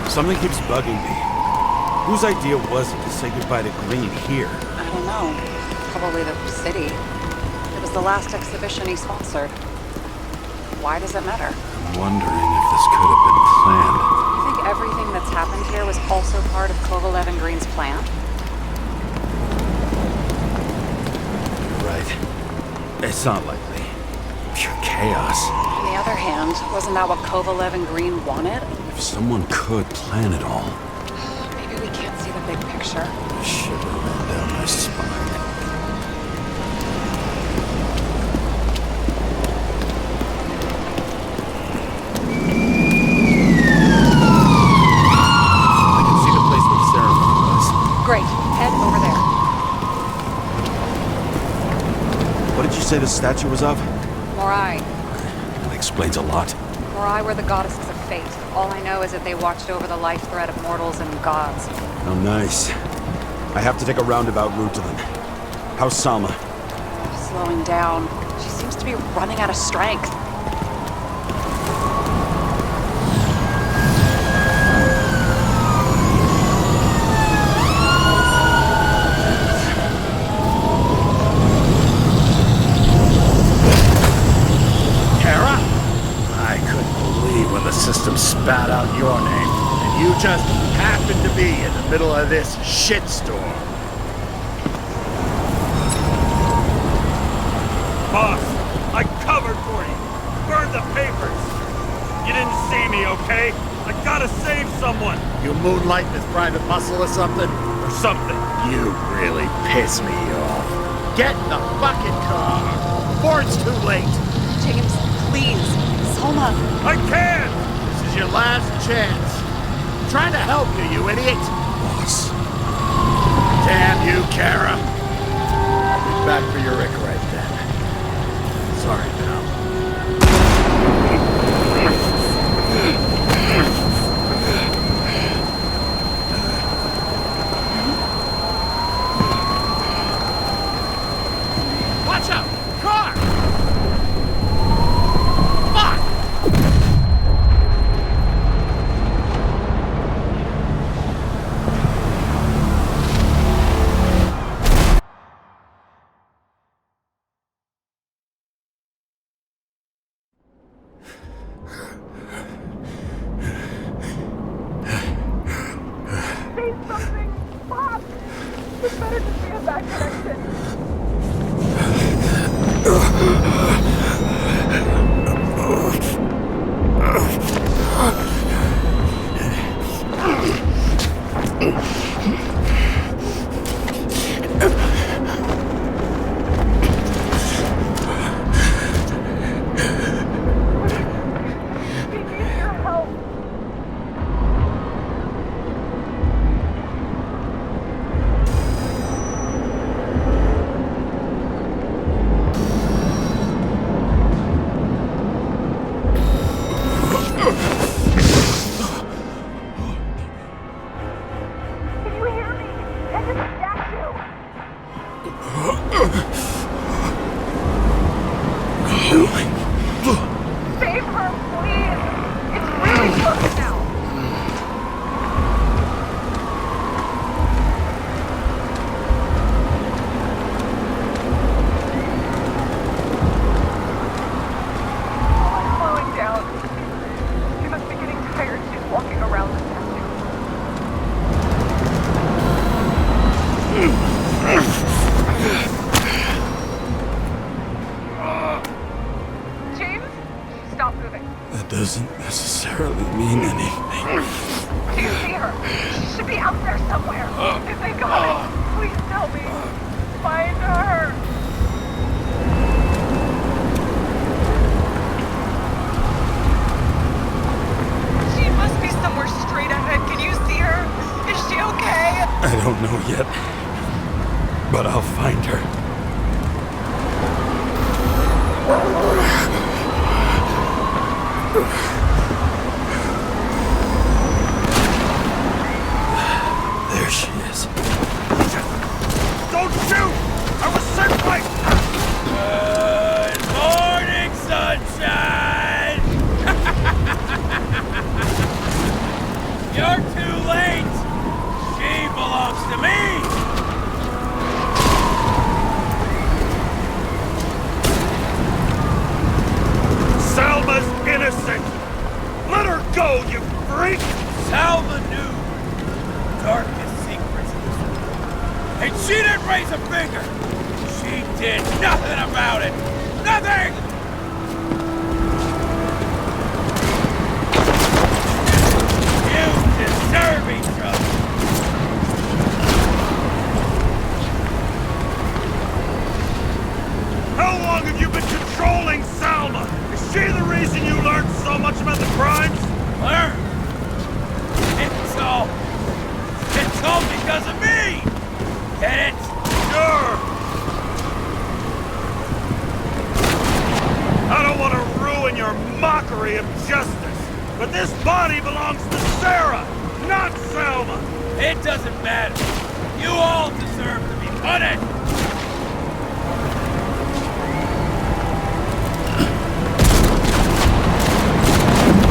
Something keeps bugging me. Whose idea was it to say goodbye to Green here? I don't know. Probably the city. It was the last exhibition he sponsored. Why does it matter? I'm wondering if this could have been planned. You think everything that's happened here was also part of Kovalev and Green's plan? Right. It's not likely. Pure chaos. On the other hand, wasn't that what Kovalev and Green wanted? If someone could plan it all. Maybe we can't see the big picture. A shiver ran down my spine. I can see the place where the ceremony was. Great. Head over there. What did you say the statue was of? Morai Morai. That explains a lot. Morai were the goddesses of fate. All I know is that they watched over the life thread of mortals and gods. Oh, nice. I have to take a roundabout route to them. How's Salma? Slowing down. She seems to be running out of strength. Kara? I couldn't believe when the system spat out your name, and you just happened to be in the middle of this shitstorm. Boss, I covered for you. Burned the papers. You didn't see me, okay? I gotta save someone. You moonlighting as private muscle or something? Or something. You really piss me off. Get in the fucking car before it's too late. James, please. Salma. I can't! This is your last chance. I'm trying to help you, you idiot. Boss. Damn you, Kara. I'll be back for your Rick right then. Sorry, pal. Watch out! Car! Fuck! Say something! Bob! It's better to be a back connection. We need your help. Can you hear me? I just attacked you. Save her, please. It's really close now. I'm slowing down. She must be getting tired. She's walking around the statue. James, stop moving. That doesn't necessarily mean anything. Do you see her? She should be out there somewhere. If they got it, please tell me. Find her. She must be somewhere straight ahead. Can you see her? Is she okay? I don't know yet, but I'll find her. There she is. Don't shoot! I was sent by... Good morning, sunshine! You're too late! She belongs to me! Salma's innocent! Let her go, you freak! Salma knew darkest secrets in this world. And she didn't raise a finger! She did nothing about it! Nothing! You deserve each other! How long have you been controlling Salma? Is she the reason you learned so much about the crimes? Learn? It's all because of me! Get it? Sure! I mockery of justice. But this body belongs to Sarah, not Selma. It doesn't matter. You all deserve to be punished.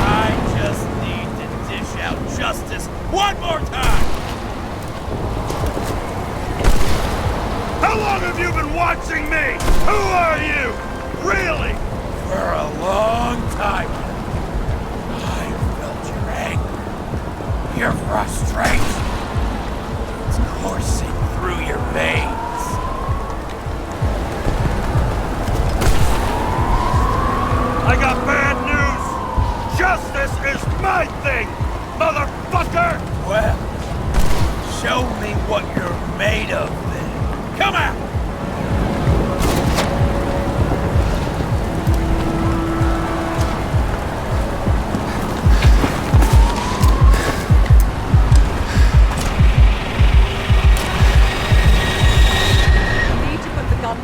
I just need to dish out justice one more time. How long have you been watching me? Who are you? Really? For a long time. I felt your anger, your frustration. It's coursing through your veins. I got bad news. Justice is my thing, motherfucker! Well, show me what you're made of then. Come out!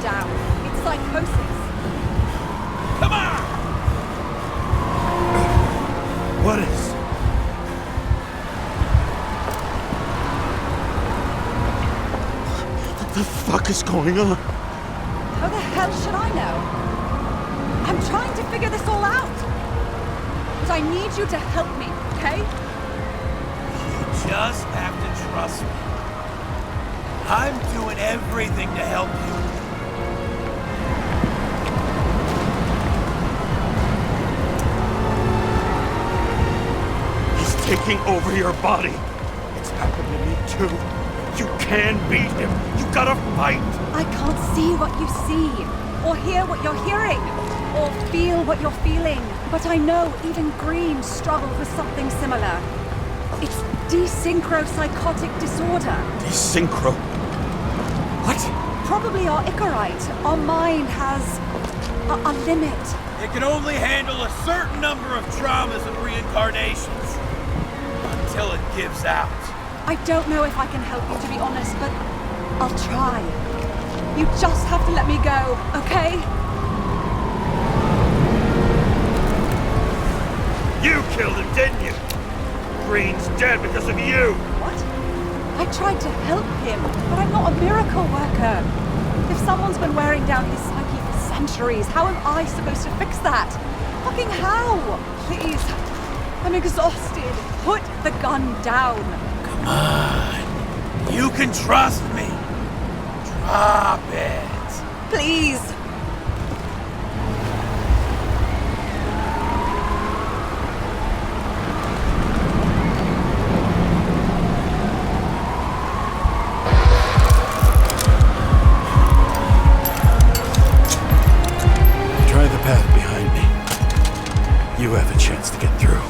Down. It's psychosis. Come on! What is? What the fuck is going on? How the hell should I know? I'm trying to figure this all out. But I need you to help me, okay? You just have to trust me. I'm doing everything to help you. Taking over your body. It's happened to me too. You can beat him. You gotta fight. I can't see what you see, or hear what you're hearing, or feel what you're feeling. But I know even Green struggled with something similar. It's desynchropsychotic disorder. Desynchro? What? Probably our Icarite. Our mind has a limit. It can only handle a certain number of traumas and reincarnations. Until it gives out. I don't know if I can help you, to be honest, but I'll try. You just have to let me go, okay? You killed him, didn't you? Green's dead because of you. What? I tried to help him, but I'm not a miracle worker. If someone's been wearing down his psyche for centuries, how am I supposed to fix that? Fucking how? Please. I'm exhausted. Put the gun down. Come on. You can trust me. Drop it. Please. Try the path behind me. You have a chance to get through.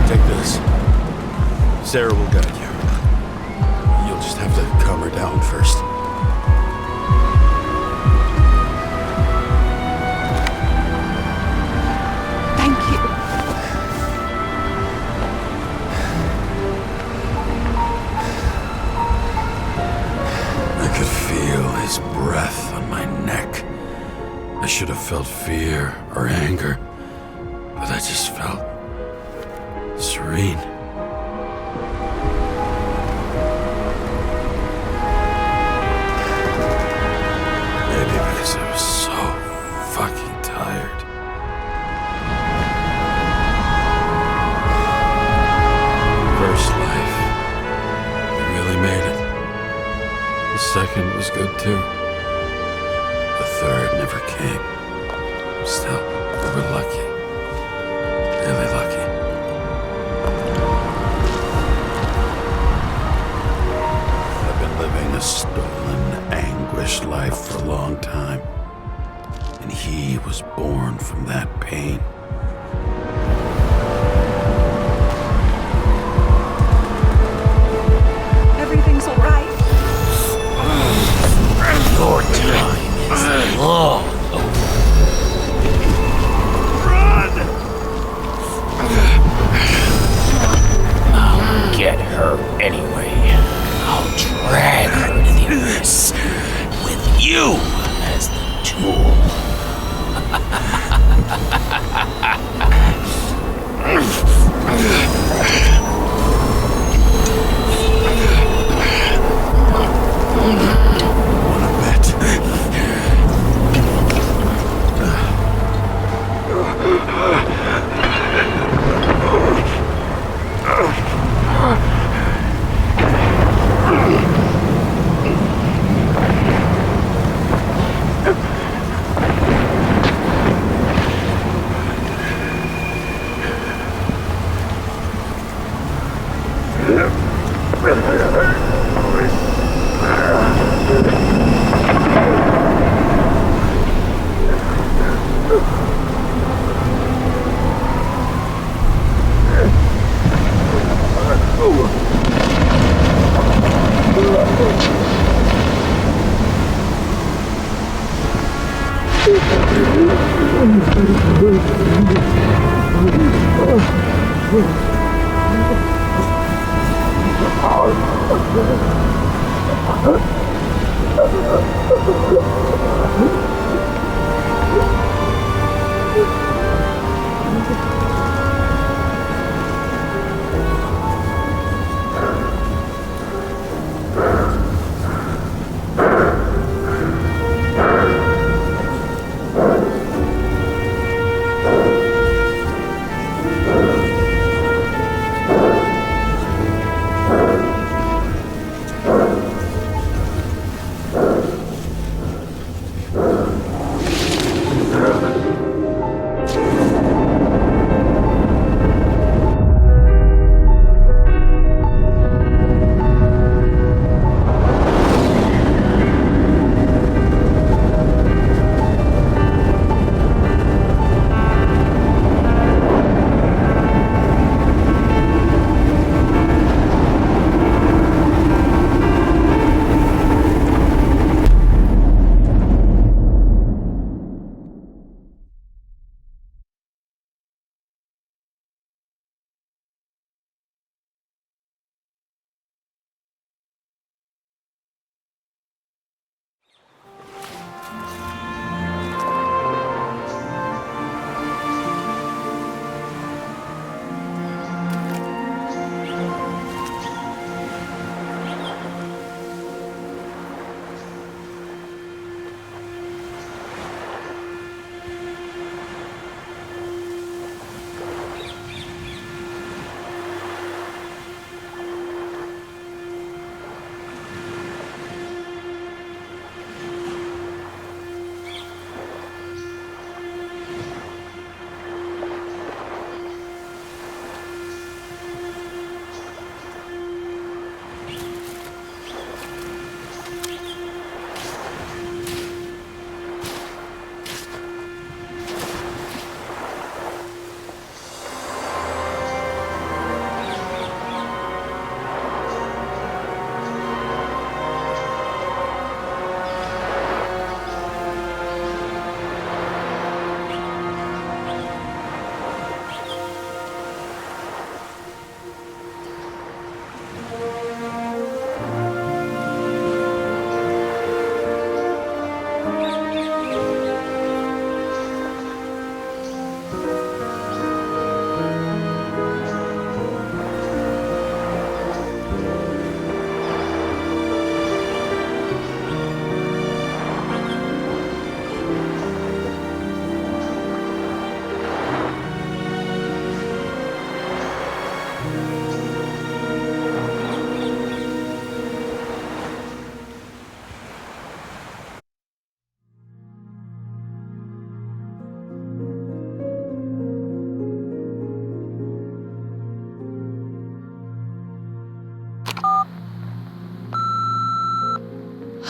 Take this. Sarah will guide you. You'll just have to calm her down first. Thank you. I could feel his breath on my neck. I should have felt fear or anger, but I just felt serene. Maybe because I was so fucking tired. First life. I really made it. The second was good too. The third never came. Still, we were lucky. Really lucky. I've been living a stolen, anguished life for a long time. And he was born from that pain. Everything's all right. Your time is long over. Run! I'll get her anyway. I'll drag her to the abyss with you as the tool.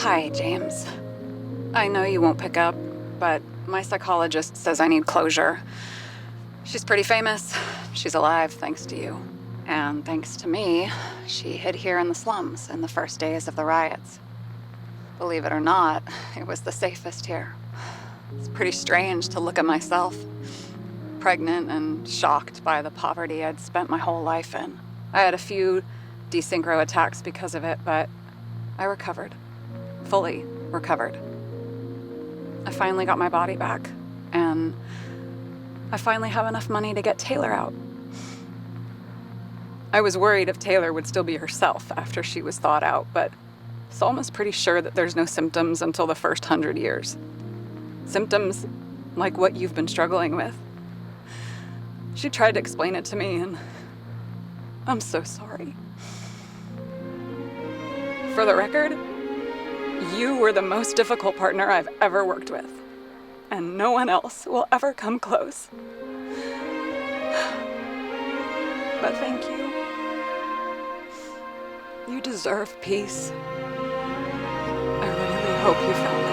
Hi, James. I know you won't pick up, but my psychologist says I need closure. She's pretty famous. She's alive thanks to you. And thanks to me, she hid here in the slums in the first days of the riots. Believe it or not, it was the safest here. It's pretty strange to look at myself, pregnant and shocked by the poverty I'd spent my whole life in. I had a few desynchro attacks because of it, but I recovered. Fully recovered. I finally got my body back. and I finally have enough money to get Taylor out. I was worried if Taylor would still be herself after she was thawed out, but Salma's pretty sure that there's no symptoms until the first 100 years. Symptoms like what you've been struggling with. She tried to explain it to me, and I'm so sorry. For the record, you were the most difficult partner I've ever worked with, and no one else will ever come close. But thank you. You deserve peace. I really hope you found